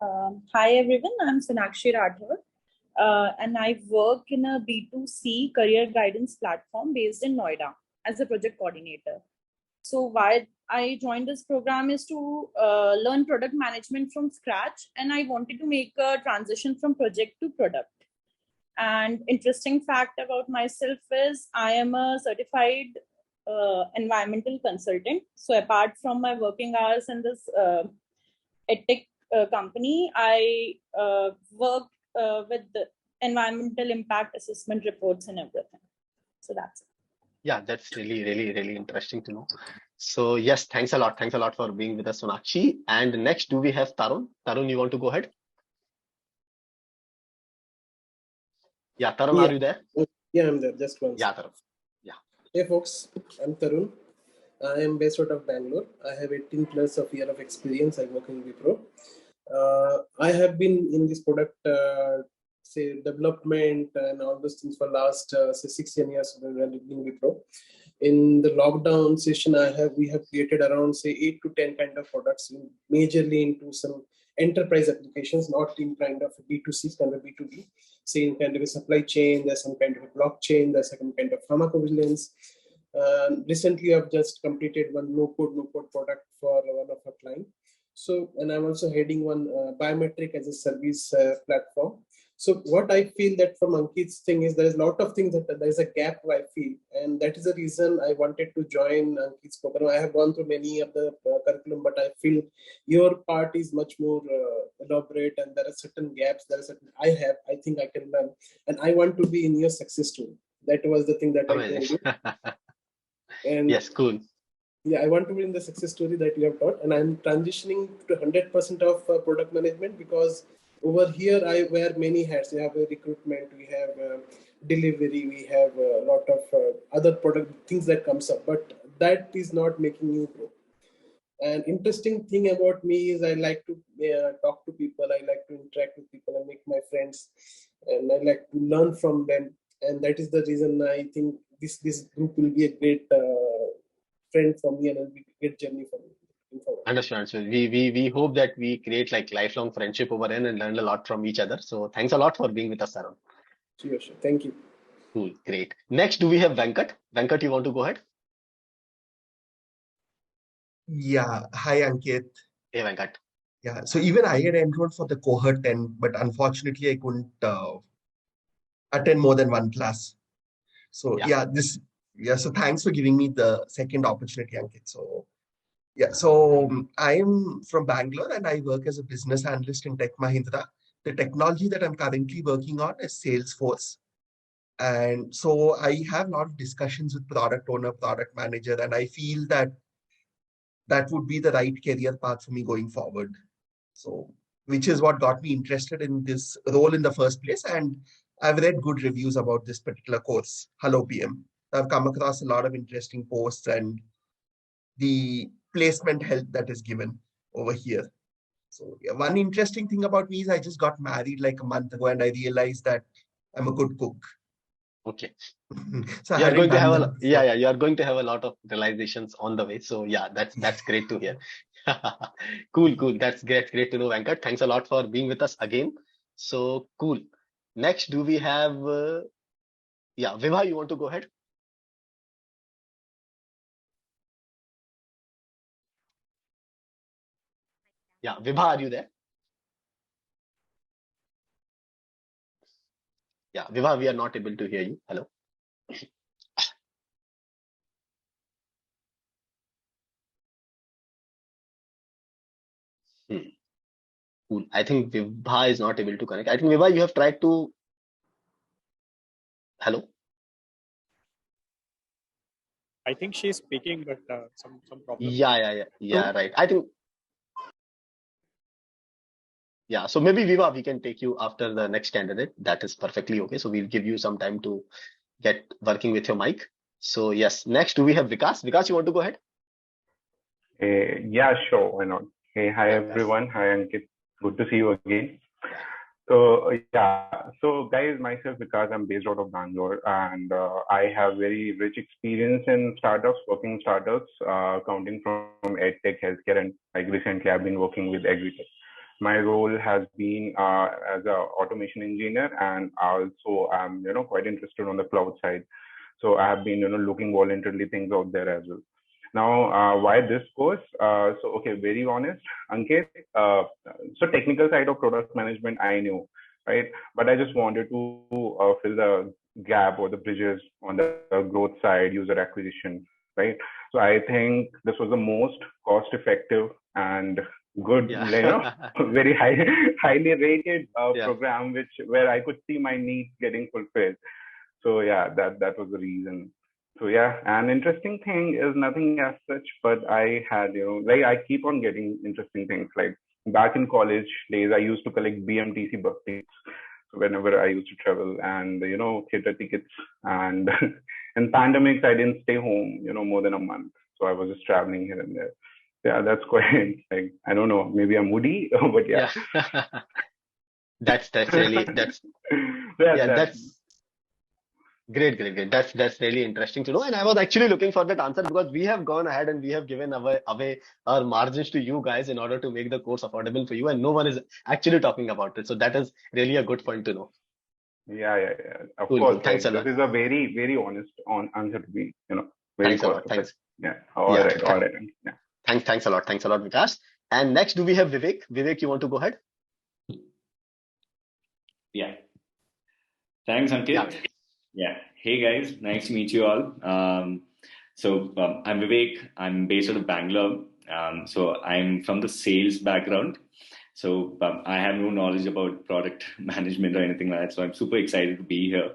Hi everyone, I'm Sonakshi Radhar, and I work in a B2C career guidance platform based in Noida as a project coordinator. So why I joined this program is to learn product management from scratch, and I wanted to make a transition from project to product. And interesting fact about myself is I am a certified environmental consultant. So apart from my working hours in this edtech company, I work with the environmental impact assessment reports and everything. So that's it. Yeah, that's really interesting to know. So yes, thanks a lot. Thanks a lot for being with us, Sonakshi. And next, do we have Tarun? Tarun, you want to go ahead? Yeah, Tarun, Yeah. are you there? Yeah, I'm there. Just one Yeah, second. Tarun. Yeah. Hey folks, I'm Tarun. I am based out of Bangalore. I have 18 plus of year of experience. I work in Wipro. I have been in this product, say development and all those things for last say 6-10 years when I lived in Wipro. In the lockdown session, we have created around say 8 to 10 kind of products, majorly into some enterprise applications, not in kind of B2C, kind of B2B. Say in kind of a supply chain, there's some kind of a blockchain, there's some kind of pharmacovigilance. Recently, I've just completed one no-code product for one of our clients. So, and I'm also heading one biometric as a service platform. So what I feel that from Ankit's thing is there's a lot of things that there's a gap I feel, and that is the reason I wanted to join Ankit's program. I have gone through many of the curriculum, but I feel your part is much more elaborate, and there are certain gaps. There are certain I think I can learn, and I want to be in your success story. That was the thing that I told you. And yes, cool. Yeah, I want to be in the success story that you have taught, and I'm transitioning to 100% of product management because over here I wear many hats. We have recruitment, we have delivery, we have a lot of other product things that comes up, but that is not making you grow. An interesting thing about me is I like to talk to people, I like to interact with people, I make my friends, and I like to learn from them, and that is the reason I think this group will be a great friend for me and it'll be a great journey for me. Understand. So we hope that we create like lifelong friendship over here and learn a lot from each other. So thanks a lot for being with us, Tarun. Sure. Thank you. Cool. Great. Next, do we have Venkat? Venkat, you want to go ahead? Yeah. Hi, Ankit. Hey, Venkat. Yeah. So even I had enrolled for the Cohort 10, but unfortunately I couldn't attend more than one class. So so thanks for giving me the second opportunity, Ankit. So I'm from Bangalore and I work as a business analyst in Tech Mahindra. The technology that I'm currently working on is Salesforce. And so I have a lot of discussions with product owner, product manager, and I feel that would be the right career path for me going forward. So, which is what got me interested in this role in the first place. And I've read good reviews about this particular course, HelloPM. I've come across a lot of interesting posts and the placement help that is given over here. So one interesting thing about me is I just got married like a month ago and I realized that I'm a good cook. Okay. So you are going to have you are going to have a lot of realizations on the way. So yeah, that's great to hear. Cool. That's great to know, Venkat. Thanks a lot for being with us again. So cool. Next, do we have Vibha, you want to go ahead? Yeah, Vibha, are you there? Yeah, Vibha, we are not able to hear you. Hello. Cool. I think Vibha is not able to connect. I think Vibha, you have tried to. Hello. I think she's speaking, but some problem. Yeah. Right. I think. Yeah. So maybe Vibha, we can take you after the next candidate. That is perfectly okay. So we'll give you some time to get working with your mic. So yes. Next, do we have Vikas? Vikas, you want to go ahead? Yeah, sure. Why not? Hey, hi everyone. Hi Ankit. Good to see you again. So so guys, myself Vikas, I'm based out of Bangalore, and I have very rich experience in startups, working startups, counting from edtech, healthcare, and like recently I've been working with agritech. My role has been as an automation engineer, and also I'm quite interested on the cloud side. So I have been looking voluntarily things out there as well. Now, why this course? So, okay, very honest, Ankit. So technical side of product management, I knew. right? But I just wanted to fill the gap or the bridges on the growth side, user acquisition, right? So I think this was the most cost-effective and good, very highly rated program, where I could see my needs getting fulfilled. So yeah, that was the reason. So yeah, an interesting thing is nothing as such, but I had, like I keep on getting interesting things. Like back in college days, I used to collect BMTC bus tickets. So whenever I used to travel and, theater tickets, and in pandemics, I didn't stay home, more than a month. So I was just traveling here and there. Yeah, that's quite like, I don't know, maybe I'm moody, but yeah. That's really, that's great. That's really interesting to know. And I was actually looking for that answer because we have gone ahead and we have given away our margins to you guys in order to make the course affordable for you, and no one is actually talking about it. So that is really a good point to know. Yeah. Of cool, course. cool. Thanks a lot. This is a very, very honest answer to be, very Thanks a lot. Thanks. Yeah. All right. Yeah. Thanks a lot, Vikas. And next, do we have Vivek? Vivek, you want to go ahead? Yeah. Thanks, Ankit. Yeah. Hey guys, nice to meet you all. I'm Vivek. I'm based out of Bangalore. So I'm from the sales background. So I have no knowledge about product management or anything like that. So I'm super excited to be here.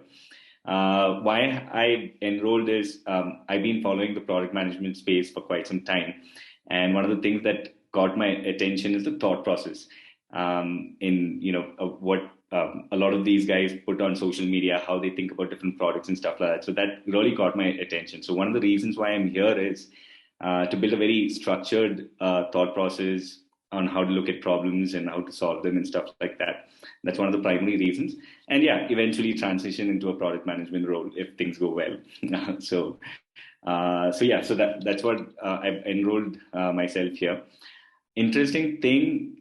Why I enrolled is I've been following the product management space for quite some time. And one of the things that caught my attention is the thought process what a lot of these guys put on social media, how they think about different products and stuff like that. So that really caught my attention. So one of the reasons why I'm here is to build a very structured thought process on how to look at problems and how to solve them and stuff like that. That's one of the primary reasons. And yeah, eventually transition into a product management role if things go well. So that's what I've enrolled myself here. Interesting thing,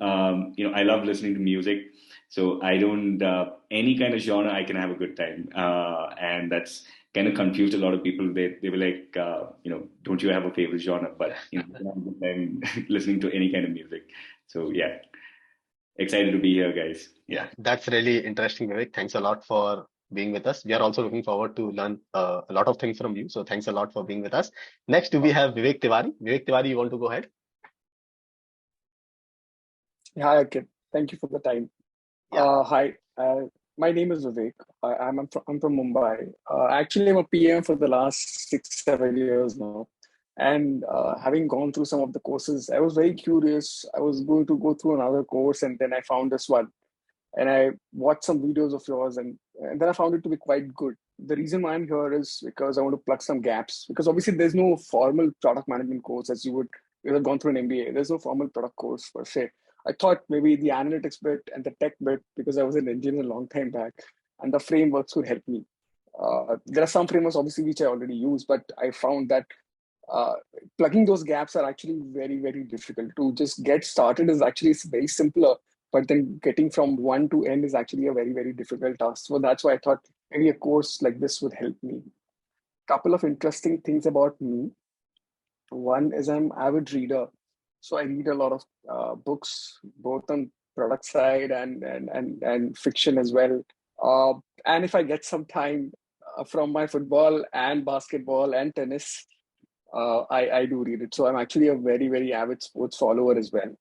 I love listening to music. So I don't, any kind of genre, I can have a good time. And that's kind of confused a lot of people. They were like, don't you have a favorite genre? But, I can have a good time listening to any kind of music. So yeah, excited to be here, guys. Yeah, that's really interesting, Vivek. Thanks a lot for being with us. We are also looking forward to learn a lot of things from you. So thanks a lot for being with us. Next, do we have Vivek Tiwari? Vivek Tiwari, you want to go ahead? Hi, Ankit. Thank you for the time. Hi, my name is Vivek. I'm from Mumbai. Actually, I'm a PM for the last 6-7 years now. And having gone through some of the courses, I was very curious. I was going to go through another course, and then I found this one. And I watched some videos of yours, and then I found it to be quite good. The reason why I'm here is because I want to plug some gaps. Because obviously, there's no formal product management course as you have gone through an MBA. There's no formal product course per se. I thought maybe the analytics bit and the tech bit, because I was an engineer a long time back, and the frameworks would help me. There are some frameworks, obviously, which I already use, but I found that plugging those gaps are actually very, very difficult. To just get started is actually very simpler, but then getting from one to end is actually a very, very difficult task. So that's why I thought maybe a course like this would help me. Couple of interesting things about me. One is I'm an avid reader. So I read a lot of books, both on product side and fiction as well. And if I get some time from my football and basketball and tennis, I do read it. So I'm actually a very, very avid sports follower as well.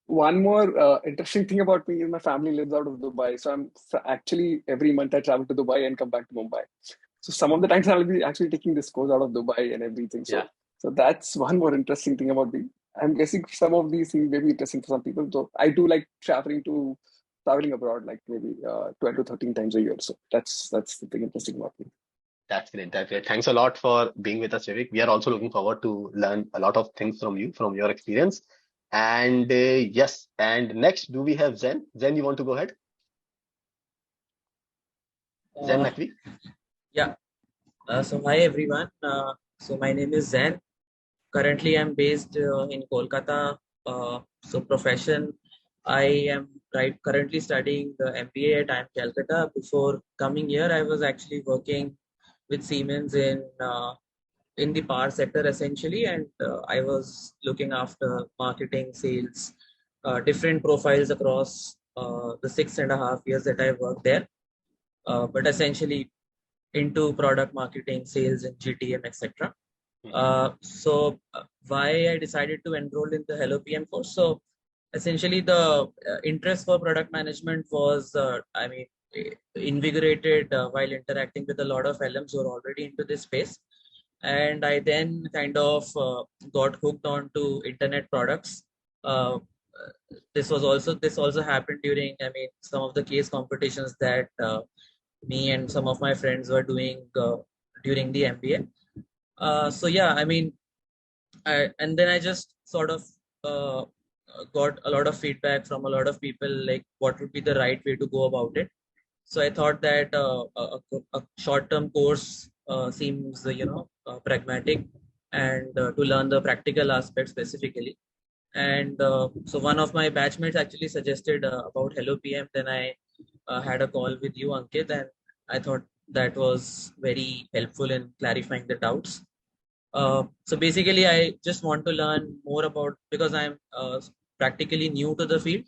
One more interesting thing about me is my family lives out of Dubai. So I'm actually, every month I travel to Dubai and come back to Mumbai. So some of the times I'll be actually taking this course out of Dubai and everything. So that's one more interesting thing about me. I'm guessing some of these things may be interesting for some people. So I do like traveling abroad, like maybe 12 to 13 times a year. So that's the thing interesting about me. That's great. Thanks a lot for being with us, Vivek. We are also looking forward to learn a lot of things from you, from your experience. And yes, and next, do we have Zen? Zen, you want to go ahead? Zen Nakvi? Yeah. So hi everyone. So my name is Zen. Currently, I'm based in Kolkata. So profession, I am currently studying the MBA at IIM Calcutta. Before coming here, I was actually working with Siemens in the power sector essentially, and I was looking after marketing, sales, different profiles across the 6.5 years that I worked there, but essentially into product marketing, sales, and GTM, etc. Why I decided to enroll in the HelloPM course? So essentially, the interest for product management was, invigorated while interacting with a lot of LMs who are already into this space. And I then kind of got hooked onto internet products. This also happened during, some of the case competitions that me and some of my friends were doing during the MBA. And then I just sort of got a lot of feedback from a lot of people, like what would be the right way to go about it. So I thought that a short-term course seems, pragmatic, and to learn the practical aspects specifically. And so one of my batchmates actually suggested about HelloPM. Then I had a call with you, Ankit, and I thought that was very helpful in clarifying the doubts. So basically, I just want to learn more about, because I'm practically new to the field,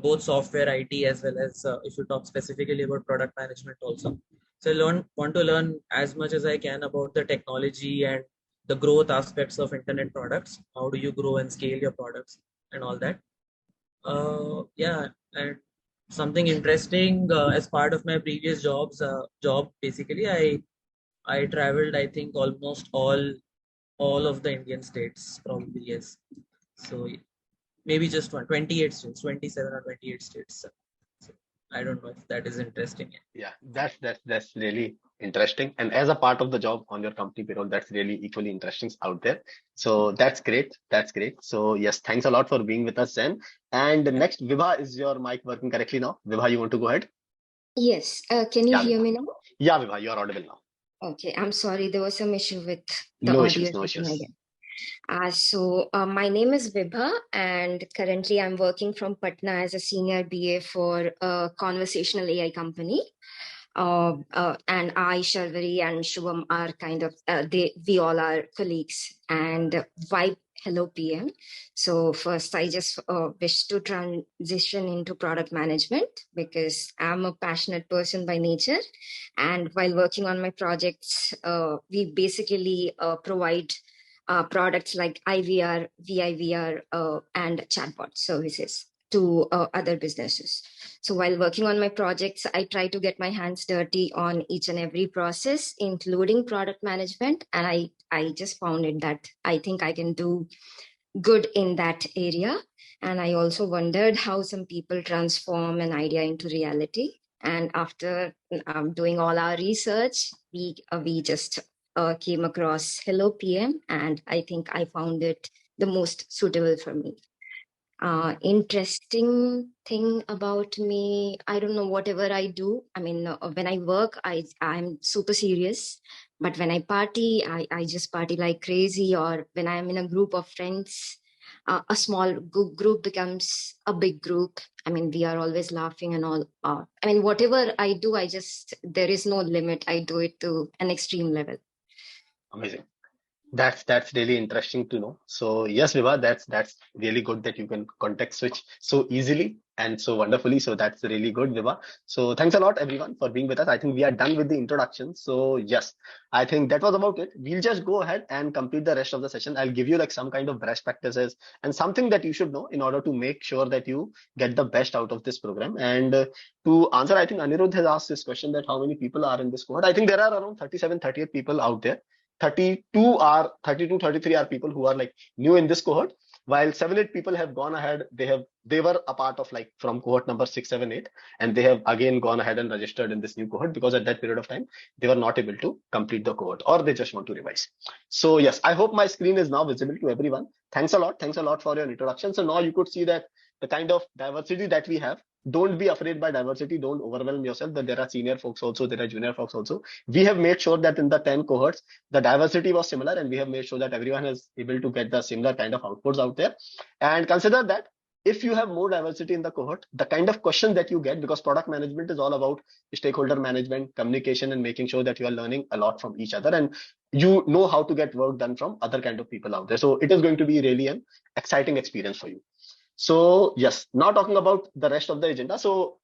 both software, IT, as well as if you talk specifically about product management also. So I want to learn as much as I can about the technology and the growth aspects of internet products. How do you grow and scale your products and all that? And something interesting as part of my previous job, basically, I traveled, I think, almost all of the Indian states, probably, yes. So maybe just 28 states, 27 or 28 states. So I don't know if that is interesting. Yeah, that's really interesting. And as a part of the job on your company payroll, that's really equally interesting out there. So that's great. That's great. So yes, thanks a lot for being with us, Zen. And next, Vibha, is your mic working correctly now? Vibha, you want to go ahead? Yes. Can you hear me now? Yeah, Vibha, you are audible now. Okay, I'm sorry. There was some issue with the No audio. issues, no issues. Again. My name is Vibha, and currently I'm working from Patna as a senior BA for a conversational AI company. And I, Sherwood, and Shivam are kind of, we all are colleagues. And why HelloPM? So first, I just wish to transition into product management because I'm a passionate person by nature. And while working on my projects, we basically provide products like IVR, VIVR, and chatbot services to other businesses. So while working on my projects, I try to get my hands dirty on each and every process, including product management. And I just found it that I think I can do good in that area. And I also wondered how some people transform an idea into reality. And after doing all our research, we just came across HelloPM, and I think I found it the most suitable for me. Interesting thing about me, I don't know, whatever I do, when I work, I'm super serious, but when I party, I just party like crazy. Or when I'm in a group of friends, a small group becomes a big group. We are always laughing and all. Whatever I do, there is no limit. I do it to an extreme level. Amazing. That's really interesting to know. So yes, Vibha, that's really good that you can context switch so easily and so wonderfully. So that's really good, Vibha. So thanks a lot, everyone, for being with us. I think we are done with the introduction. So yes, I think that was about it. We'll just go ahead and complete the rest of the session. I'll give you like some kind of best practices and something that you should know in order to make sure that you get the best out of this program. And to answer, I think Anirudh has asked this question, that how many people are in this cohort. I think there are around 37, 38 people out there. 32, 33 are people who are like new in this cohort, while 7-8 people have gone ahead. They were a part of like from cohort number 6, 7, 8, and they have again gone ahead and registered in this new cohort because at that period of time they were not able to complete the cohort, or they just want to revise. So yes, I hope my screen is now visible to everyone. Thanks a lot for your introduction. So now you could see that the kind of diversity that we have. Don't be afraid by diversity. Don't overwhelm yourself that there are senior folks also, there are junior folks also. We have made sure that in the 10 cohorts, the diversity was similar, and we have made sure that everyone is able to get the similar kind of outputs out there. And consider that if you have more diversity in the cohort, the kind of question that you get, because product management is all about stakeholder management, communication, and making sure that you are learning a lot from each other and you know how to get work done from other kind of people out there. So it is going to be really an exciting experience for you. So yes, now talking about the rest of the agenda. So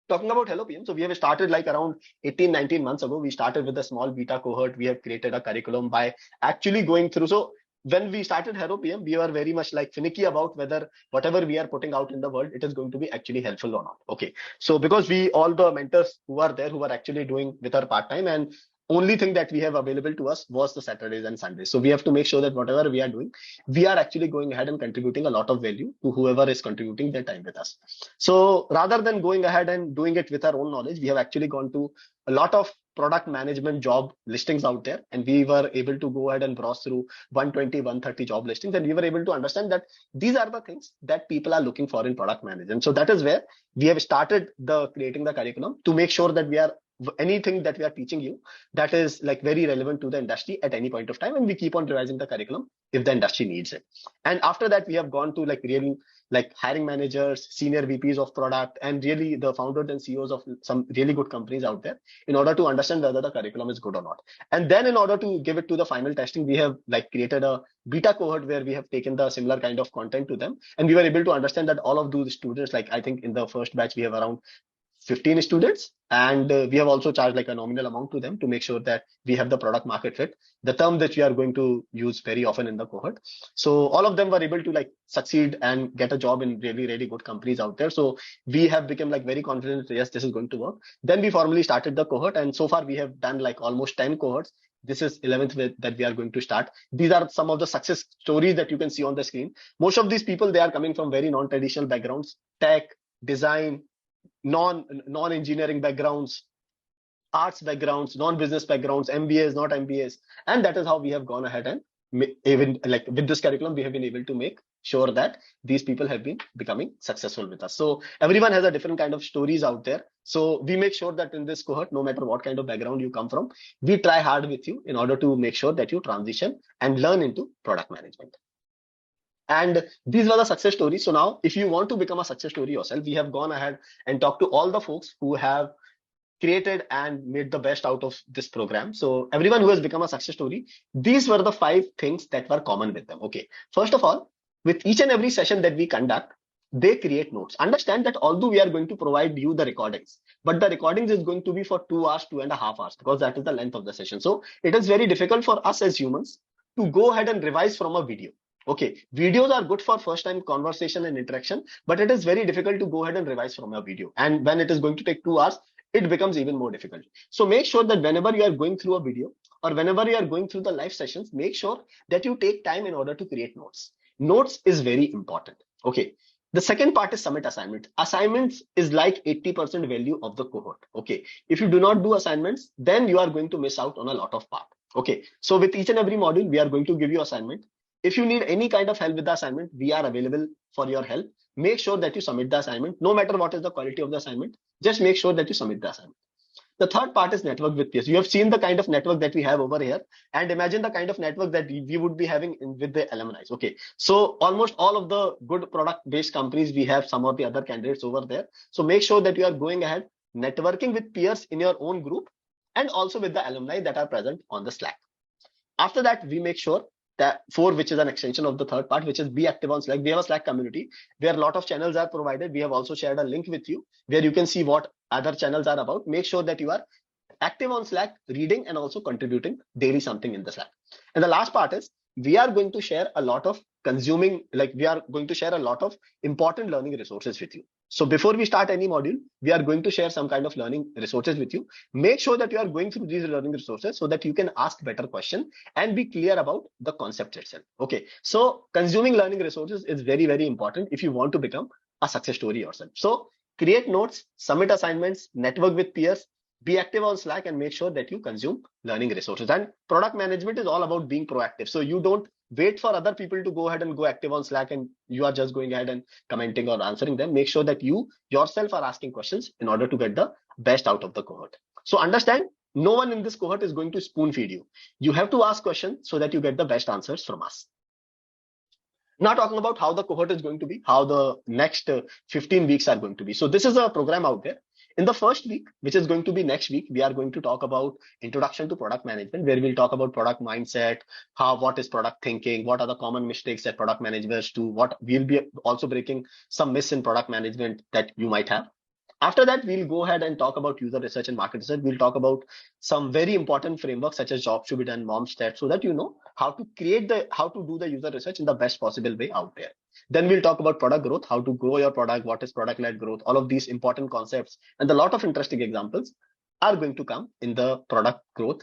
talking about HelloPM, so we have started like around 18, 19 months ago. We started with a small beta cohort. We have created a curriculum by actually going through. So when we started HelloPM, we were very much like finicky about whether whatever we are putting out in the world, it is going to be actually helpful or not. Okay. So because all the mentors who are there, who are actually doing with our part-time, and only thing that we have available to us was the Saturdays and Sundays. So we have to make sure that whatever we are doing, we are actually going ahead and contributing a lot of value to whoever is contributing their time with us. So rather than going ahead and doing it with our own knowledge, we have actually gone to a lot of product management job listings out there, and we were able to go ahead and browse through 120, 130 job listings, and we were able to understand that these are the things that people are looking for in product management. So that is where we have started creating the curriculum to make sure that anything that we are teaching you, that is like very relevant to the industry at any point of time, and we keep on revising the curriculum if the industry needs it. And after that, we have gone to really like hiring managers, senior VPs of product, and really the founders and CEOs of some really good companies out there in order to understand whether the curriculum is good or not. And then in order to give it to the final testing, we have like created a beta cohort where we have taken the similar kind of content to them, and we were able to understand that all of those students, like I think in the first batch we have around 15 students, and we have also charged like a nominal amount to them to make sure that we have the product market fit, the term that we are going to use very often in the cohort. So all of them were able to like succeed and get a job in really, really good companies out there. So we have become like very confident, yes, this is going to work. Then we formally started the cohort, and so far we have done like almost 10 cohorts. This is 11th that we are going to start. These are some of the success stories that you can see on the screen. Most of these people, they are coming from very non-traditional backgrounds, tech, design, non-engineering backgrounds, arts backgrounds, non-business backgrounds, MBAs, not MBAs. And that is how we have gone ahead and even like with this curriculum, we have been able to make sure that these people have been becoming successful with us. So everyone has a different kind of stories out there. So we make sure that in this cohort, no matter what kind of background you come from, we try hard with you in order to make sure that you transition and learn into product management. And these were the success stories. So now if you want to become a success story yourself, we have gone ahead and talked to all the folks who have created and made the best out of this program. So everyone who has become a success story, these were the 5 things that were common with them. Okay. First of all, with each and every session that we conduct, they create notes. Understand that although we are going to provide you the recordings, but the recordings is going to be for 2 hours, 2.5 hours, because that is the length of the session. So it is very difficult for us as humans to go ahead and revise from a video. Okay, videos are good for first time conversation and interaction, but it is very difficult to go ahead and revise from a video. And when it is going to take 2 hours, it becomes even more difficult. So make sure that whenever you are going through a video or whenever you are going through the live sessions, make sure that you take time in order to create notes. Notes is very important. Okay. The second part is submit assignment. Assignments is like 80% value of the cohort. Okay. If you do not do assignments, then you are going to miss out on a lot of part. Okay. So with each and every module, we are going to give you assignment. If you need any kind of help with the assignment, we are available for your help. Make sure that you submit the assignment. No matter what is the quality of the assignment, just make sure that you submit the assignment. The third part is network with peers. You have seen the kind of network that we have over here, and imagine the kind of network that we would be having with the alumni. Okay, so almost all of the good product-based companies, we have some of the other candidates over there. So make sure that you are going ahead, networking with peers in your own group, and also with the alumni that are present on the Slack. After that, we make sure that 4, which is an extension of the third part, which is be active on Slack. We have a Slack community where a lot of channels are provided. We have also shared a link with you where you can see what other channels are about. Make sure that you are active on Slack, reading and also contributing daily something in the Slack. And the last part is we are going to share a lot of important learning resources with you. So before we start any module, we are going to share some kind of learning resources with you. Make sure that you are going through these learning resources so that you can ask better questions and be clear about the concept itself. Okay. So consuming learning resources is very, very important if you want to become a success story yourself. So create notes, submit assignments, network with peers, be active on Slack, and make sure that you consume learning resources. And product management is all about being proactive. So you don't wait for other people to go ahead and go active on Slack and you are just going ahead and commenting or answering them. Make sure that you yourself are asking questions in order to get the best out of the cohort. So understand, no one in this cohort is going to spoon feed you. You have to ask questions so that you get the best answers from us. Now talking about how the cohort is going to be, how the next 15 weeks are going to be. So this is a program out there. In the first week, which is going to be next week, we are going to talk about introduction to product management, where we'll talk about product mindset, what is product thinking, what are the common mistakes that product managers do, what we'll be also breaking some myths in product management that you might have. After that, we'll go ahead and talk about user research and market research. We'll talk about some very important frameworks such as jobs to be done, MOMSTAT, so that you know how to do the user research in the best possible way out there. Then we'll talk about product growth, how to grow your product, what is product-led growth. All of these important concepts and a lot of interesting examples are going to come in the product growth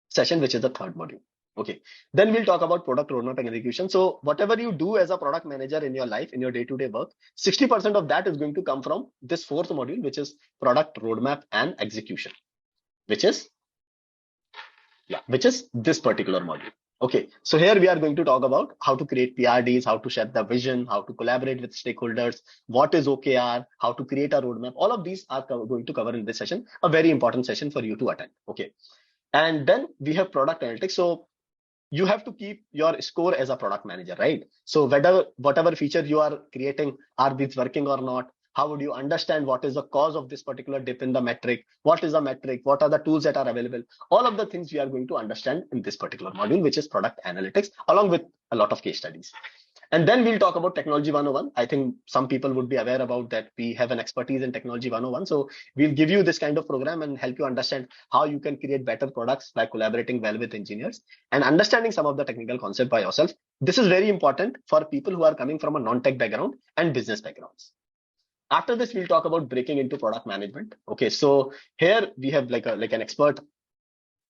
session, which is the third module. Okay. Then we'll talk about product roadmap and execution. So whatever you do as a product manager in your life, in your day-to-day work, 60% of that is going to come from this fourth module, which is product roadmap and execution, which is this particular module. Okay. So here we are going to talk about how to create PRDs, how to set the vision, how to collaborate with stakeholders, what is OKR, how to create a roadmap. All of these are going to cover in this session, a very important session for you to attend. Okay. And then we have product analytics. So you have to keep your score as a product manager, right? So whatever feature you are creating, are these working or not? How would you understand what is the cause of this particular dip in the metric? What is the metric? What are the tools that are available? All of the things we are going to understand in this particular module, which is product analytics, along with a lot of case studies. And then we'll talk about technology 101. I think some people would be aware about that. We have an expertise in technology 101. So we'll give you this kind of program and help you understand how you can create better products by collaborating well with engineers and understanding some of the technical concept by yourself. This is very important for people who are coming from a non-tech background and business backgrounds. After this, we'll talk about breaking into product management. Okay, so here we have like an expert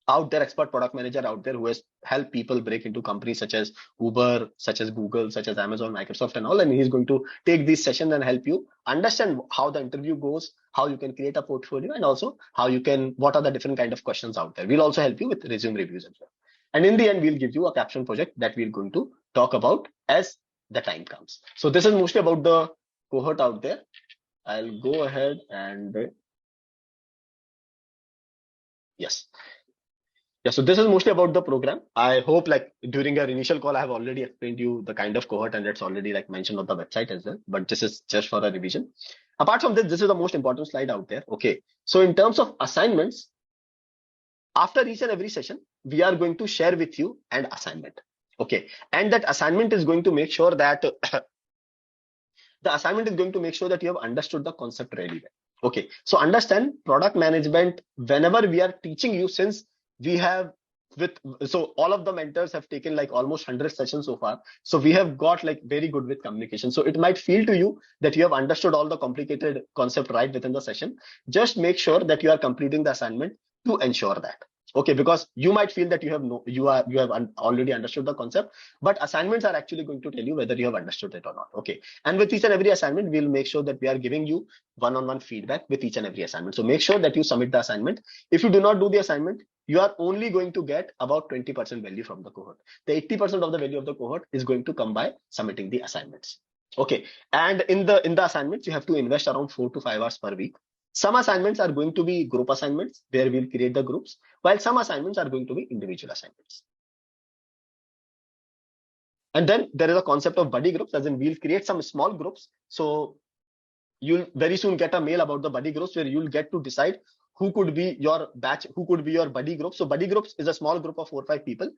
product manager out there who has helped people break into companies such as Uber, such as Google, such as Amazon, Microsoft, and all. And he's going to take these sessions and help you understand how the interview goes, how you can create a portfolio, and also what are the different kind of questions out there. We'll also help you with resume reviews as well. And in the end, we'll give you a caption project that we're going to talk about as the time comes. So this is mostly about the cohort out there. I'll go ahead and yes. Yeah, so this is mostly about the program. I hope during our initial call, I have already explained you the kind of cohort and it's already mentioned on the website as well, but this is just for a revision. Apart from this is the most important slide out there. Okay. So in terms of assignments, after each and every session, we are going to share with you an assignment. Okay. And that assignment is going to make sure that you have understood the concept really well. Okay. So understand product management whenever we are teaching you, since so all of the mentors have taken almost 100 sessions so far. So we have got very good with communication. So it might feel to you that you have understood all the complicated concept right within the session. Just make sure that you are completing the assignment to ensure that. Okay, because you might feel that you have already understood the concept, but assignments are actually going to tell you whether you have understood it or not. Okay, and with each and every assignment, we'll make sure that we are giving you one-on-one feedback with each and every assignment. So make sure that you submit the assignment. If you do not do the assignment, you are only going to get about 20% value from the cohort. The 80% of the value of the cohort is going to come by submitting the assignments. Okay, and in the assignments, you have to invest around 4 to 5 hours per week. Some assignments are going to be group assignments where we'll create the groups, while some assignments are going to be individual assignments. And then there is a concept of buddy groups, as in we'll create some small groups. So you'll very soon get a mail about the buddy groups where you'll get to decide who could be your batch, who could be your buddy group. So buddy groups is a small group of 4 or 5 people.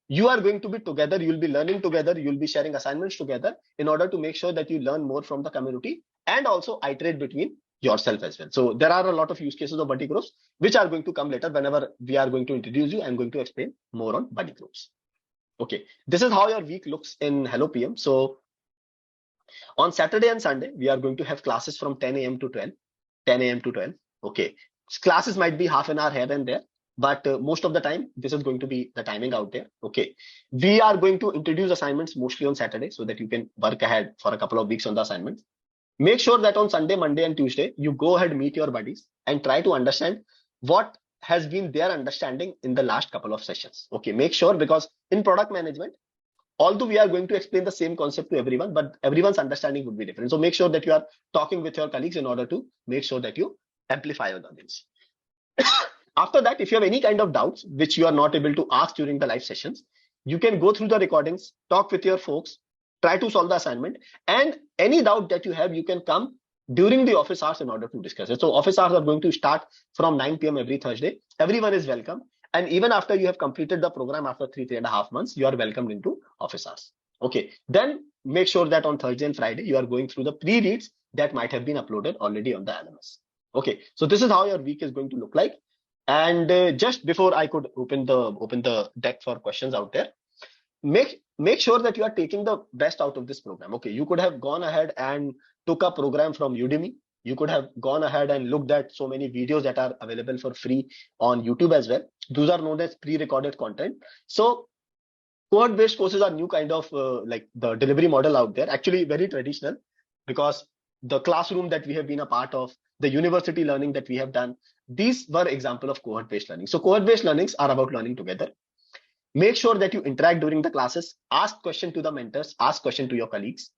You are going to be together. You'll be learning together. You'll be sharing assignments together in order to make sure that you learn more from the community and also iterate between yourself as well. So there are a lot of use cases of buddy groups, which are going to come later whenever we are going to introduce you. I'm going to explain more on buddy groups. Okay, this is how your week looks in HelloPM. So on Saturday and Sunday, we are going to have classes from 10 a.m. to 12. Okay, classes might be half an hour here and there, but most of the time, this is going to be the timing out there. Okay, we are going to introduce assignments mostly on Saturday so that you can work ahead for a couple of weeks on the assignments. Make sure that on Sunday, Monday, and Tuesday, you go ahead, meet your buddies and try to understand what has been their understanding in the last couple of sessions. Okay, make sure, because in product management, although we are going to explain the same concept to everyone, but everyone's understanding would be different. So make sure that you are talking with your colleagues in order to make sure that you amplify your learnings. After that, if you have any kind of doubts, which you are not able to ask during the live sessions, you can go through the recordings, talk with your folks, try to solve the assignment, and any doubt that you have, you can come during the office hours in order to discuss it. So office hours are going to start from 9 p.m. every Thursday. Everyone is welcome. And even after you have completed the program after 3.5 months, you are welcomed into office hours. Okay. Then make sure that on Thursday and Friday, you are going through the pre-reads that might have been uploaded already on the LMS. Okay. So this is how your week is going to look like. And just before I could open the deck for questions out there, make sure that you are taking the best out of this program. Okay, you could have gone ahead and took a program from Udemy. You could have gone ahead and looked at so many videos that are available for free on YouTube as well. Those are known as pre-recorded content. So cohort-based courses are new kind of like the delivery model out there, actually very traditional, because the classroom that we have been a part of, the university learning that we have done, these were example of cohort-based learning. So cohort-based learnings are about learning together. Make sure that you interact during the classes, ask question to the mentors, ask question to your colleagues,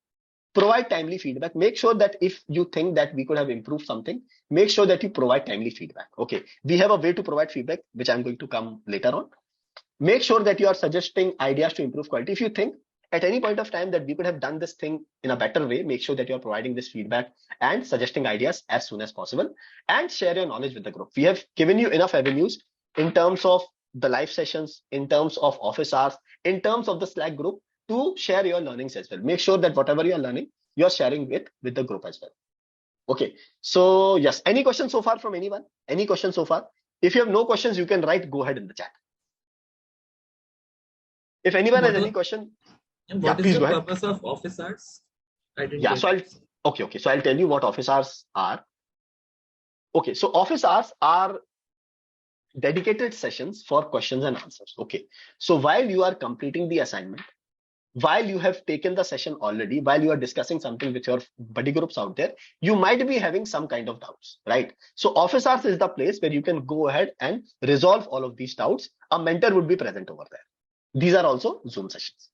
provide timely feedback. Make sure that if you think that we could have improved something, make sure that you provide timely feedback. Okay, we have a way to provide feedback, which I'm going to come later on. Make sure that you are suggesting ideas to improve quality. If you think at any point of time that we could have done this thing in a better way, make sure that you are providing this feedback and suggesting ideas as soon as possible, and share your knowledge with the group. We have given you enough avenues in terms of the live sessions, in terms of office hours, in terms of the Slack group, to share your learnings as well. Make sure that whatever you are learning, you are sharing it with the group as well. Okay, so yes, any questions so far from anyone? Any questions so far? If you have no questions, you can write go ahead in the chat. If anyone has any question, yeah, please go ahead. What is the purpose of office hours? So I'll tell you what office hours are. Okay, so office hours are dedicated sessions for questions and answers. Okay, so while you are completing the assignment, while you have taken the session already, while you are discussing something with your buddy groups out there, you might be having some kind of doubts, right? So office hours is the place where you can go ahead and resolve all of these doubts. A mentor would be present over there. These are also Zoom sessions.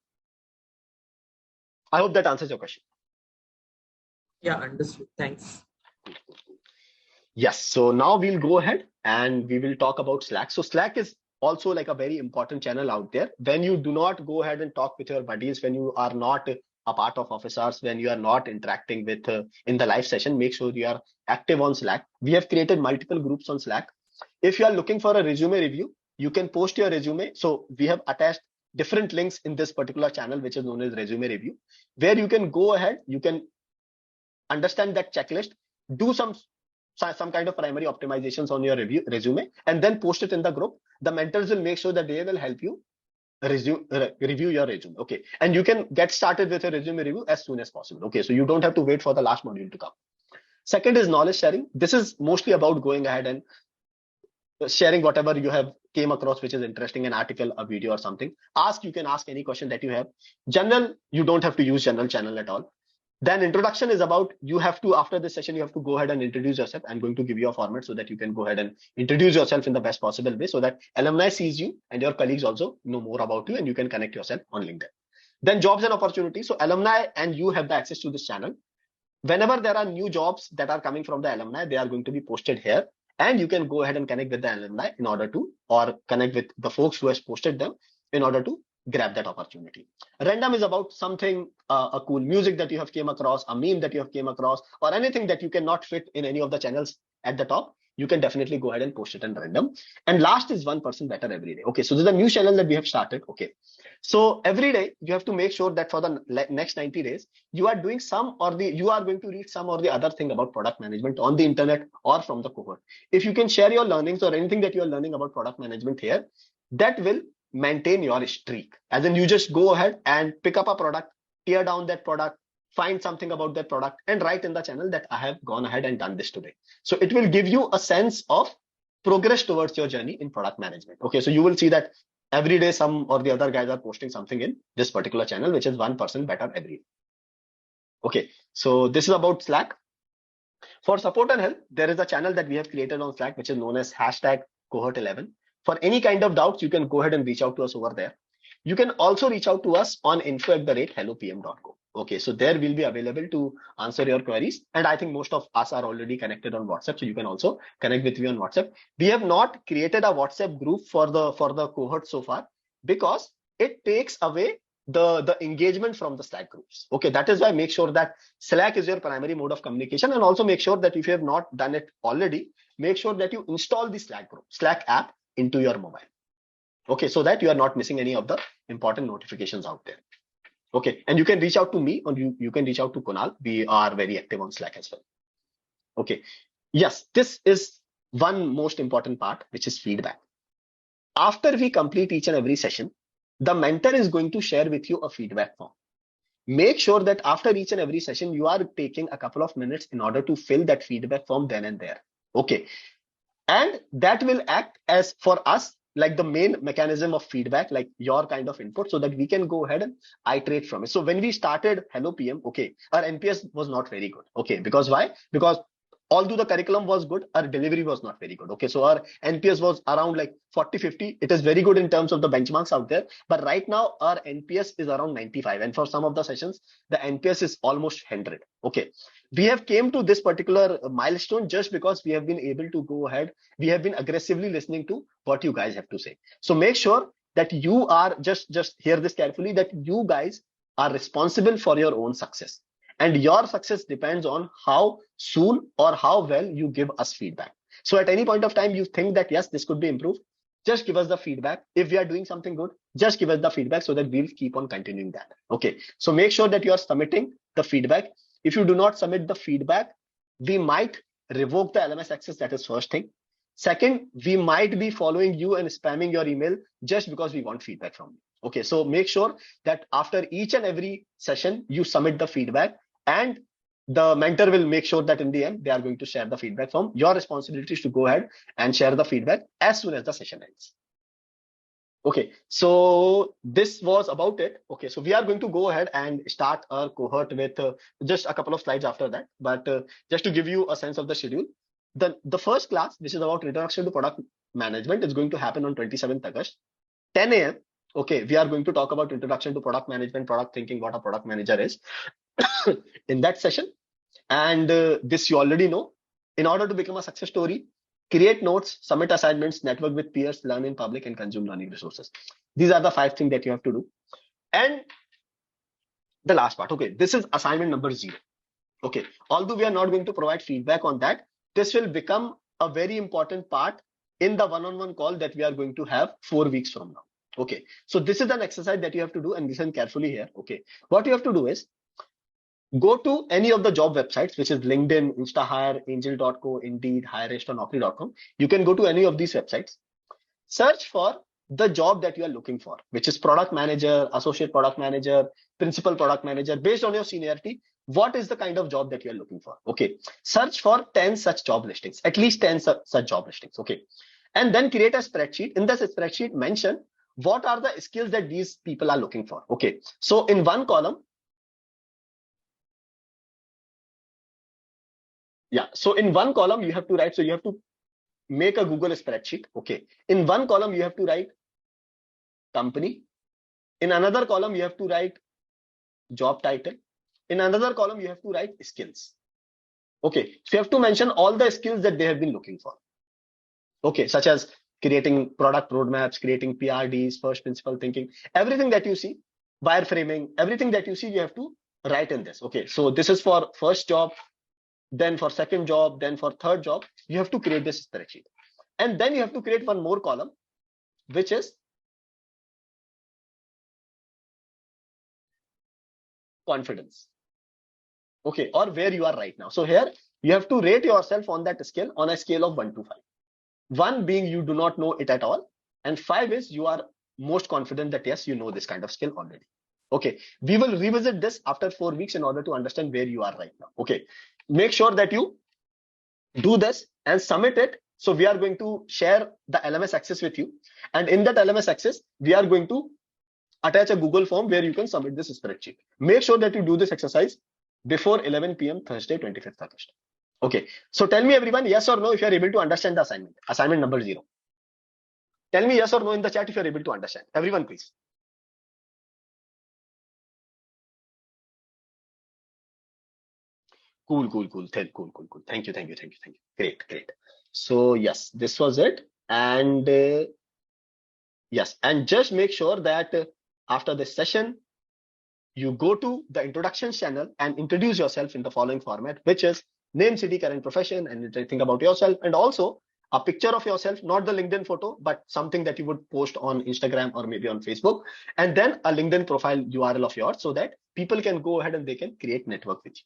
I hope that answers your question. Yeah, understood. Thanks. Yes, so now we'll go ahead and we will talk about Slack. So Slack is also like a very important channel out there. When you do not go ahead and talk with your buddies, when you are not a part of office hours, when you are not interacting with in the live session, make sure you are active on Slack. We have created multiple groups on Slack. If you are looking for a resume review, you can post your resume. So we have attached different links in this particular channel, which is known as resume review, where you can go ahead, you can understand that checklist, do some kind of primary optimizations on your resume, and then post it in the group. The mentors will make sure that they will help you review your resume. Okay, and you can get started with a resume review as soon as possible. Okay, so you don't have to wait for the last module to come. Second is knowledge sharing. This is mostly about going ahead and sharing whatever you have came across which is interesting, an article, a video or something. You can ask any question that you have. General, you don't have to use general channel at all. Then introduction is about, you have to, after this session, you have to go ahead and introduce yourself. I'm going to give you a format so that you can go ahead and introduce yourself in the best possible way, so that alumni sees you and your colleagues also know more about you and you can connect yourself on LinkedIn. Then jobs and opportunities. So alumni and you have the access to this channel. Whenever there are new jobs that are coming from the alumni, they are going to be posted here. And you can go ahead and connect with the alumni in order to, or connect with the folks who has posted them in order to grab that opportunity. Random is about something, a cool music that you have came across, a meme that you have came across, or anything that you cannot fit in any of the channels at the top. You can definitely go ahead and post it in random. And last is 1% better every day. Okay, so this is a new channel that we have started. Okay, so every day you have to make sure that for the next 90 days, you are doing you are going to read some or the other thing about product management on the internet or from the cohort. If you can share your learnings or anything that you are learning about product management here, that will maintain your streak. As in, you just go ahead and pick up a product, tear down that product, find something about that product and write in the channel that I have gone ahead and done this today. So it will give you a sense of progress towards your journey in product management. Okay, so you will see that every day some or the other guys are posting something in this particular channel, which is 1% better every day. Okay, so this is about Slack. For support and help, there is a channel that we have created on Slack, which is known as #cohort11. For any kind of doubts, you can go ahead and reach out to us over there. You can also reach out to us on info@hellopm.co. Okay, so there we'll be available to answer your queries. And I think most of us are already connected on WhatsApp, so you can also connect with me on WhatsApp. We have not created a WhatsApp group for the cohort so far because it takes away the engagement from the Slack groups. Okay, that is why make sure that Slack is your primary mode of communication, and also make sure that if you have not done it already, make sure that you install the Slack app into your mobile. Okay, so that you are not missing any of the important notifications out there. Okay, and you can reach out to me, or you can reach out to Kunal. We are very active on Slack as well. Okay, yes, this is one most important part, which is feedback. After we complete each and every session, the mentor is going to share with you a feedback form. Make sure that after each and every session, you are taking a couple of minutes in order to fill that feedback form then and there. Okay, and that will act as for us like the main mechanism of feedback, like your kind of input, so that we can go ahead and iterate from it. So when we started HelloPM, okay, our NPS was not very good. Okay, because why? Because although the curriculum was good, our delivery was not very good. Okay, so our NPS was around like 40, 50. It is very good in terms of the benchmarks out there. But right now, our NPS is around 95. And for some of the sessions, the NPS is almost 100. Okay, we have came to this particular milestone just because we have been able to go ahead. We have been aggressively listening to what you guys have to say. So make sure that you are just hear this carefully, that you guys are responsible for your own success. And your success depends on how soon or how well you give us feedback. So at any point of time, you think that, yes, this could be improved, just give us the feedback. If we are doing something good, just give us the feedback so that we'll keep on continuing that. Okay, so make sure that you are submitting the feedback. If you do not submit the feedback, we might revoke the LMS access. That is first thing. Second, we might be following you and spamming your email just because we want feedback from you. Okay, so make sure that after each and every session, you submit the feedback, and the mentor will make sure that in the end, they are going to share the feedback form. Your responsibility is to go ahead and share the feedback as soon as the session ends. Okay, so this was about it. Okay, so we are going to go ahead and start our cohort with just a couple of slides after that. But just to give you a sense of the schedule, the first class, which is about introduction to product management, is going to happen on 27th August, 10 a.m. Okay, we are going to talk about introduction to product management, product thinking, what a product manager is in that session. And this you already know. In order to become a success story, create notes, submit assignments, network with peers, learn in public, and consume learning resources. These are the 5 things that you have to do. And the last part, okay, this is assignment number 0. Okay, although we are not going to provide feedback on that, this will become a very important part in the one-on-one call that we are going to have 4 weeks from now. Okay, so this is an exercise that you have to do, and listen carefully here. Okay, what you have to do is go to any of the job websites, which is LinkedIn, InstaHire, Angel.co, Indeed, Hirist, or Naukri.com. You can go to any of these websites, search for the job that you are looking for, which is product manager, associate product manager, principal product manager. Based on your seniority, what is the kind of job that you are looking for? Okay, search for 10 such job listings, at least 10 such job listings. Okay, and then create a spreadsheet. In this spreadsheet, mention what are the skills that these people are looking for. Okay, so in one column, so in one column you have to write, so you have to make a Google spreadsheet. Okay, in one column you have to write company, in another column you have to write job title, in another column you have to write skills. Okay, so you have to mention all the skills that they have been looking for. Okay, such as creating product roadmaps, creating PRDs, first principle thinking, everything that you see, wireframing, everything that you see, you have to write in this. Okay, so this is for first job, then for second job, then for third job. You have to create this spreadsheet. And then you have to create one more column, which is confidence. Okay, or where you are right now. So here you have to rate yourself on that scale on a scale of 1 to 5. 1 being you do not know it at all, and 5 is you are most confident that yes, you know this kind of skill already. Okay, we will revisit this after 4 weeks in order to understand where you are right now. Okay, make sure that you do this and submit it. So we are going to share the LMS access with you, and in that LMS access, we are going to attach a Google form where you can submit this spreadsheet. Make sure that you do this exercise before 11 p.m. Thursday, 25th August. Okay, so tell me everyone, yes or no, if you are able to understand the assignment. Assignment number 0. Tell me yes or no in the chat if you are able to understand. Everyone, please. Cool. Thank you. Great. So yes, this was it. And yes, and just make sure that after this session, you go to the introduction channel and introduce yourself in the following format, which is name, city, current profession, and think about yourself, and also a picture of yourself, not the LinkedIn photo, but something that you would post on Instagram or maybe on Facebook, and then a LinkedIn profile URL of yours so that people can go ahead and they can create network with you.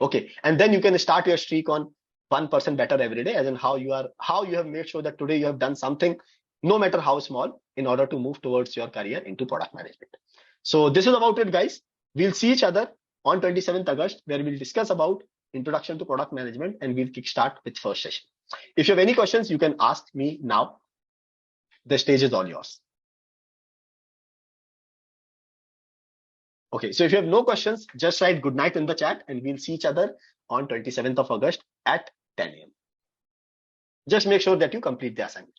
Okay. And then you can start your streak on 1% better every day, as in how you have made sure that today you have done something, no matter how small, in order to move towards your career into product management. So this is about it, guys. We'll see each other on 27th August, where we'll discuss about introduction to product management, and we'll kickstart with first session. If you have any questions, you can ask me now. The stage is all yours. Okay, so if you have no questions, just write good night in the chat, and we'll see each other on 27th of August at 10 a.m. Just make sure that you complete the assignment.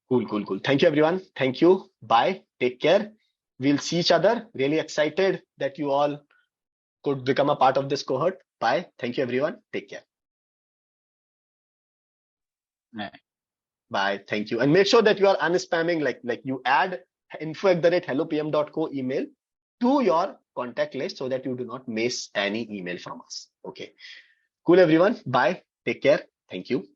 Cool. Thank you, everyone. Thank you. Bye. Take care. We'll see each other. Really excited that you all could become a part of this cohort. Bye. Thank you, everyone. Take care. Bye. Thank you. And make sure that you are unspamming, like you add info@hellopm.co email to your contact list so that you do not miss any email from us. Okay. Cool, everyone. Bye. Take care. Thank you.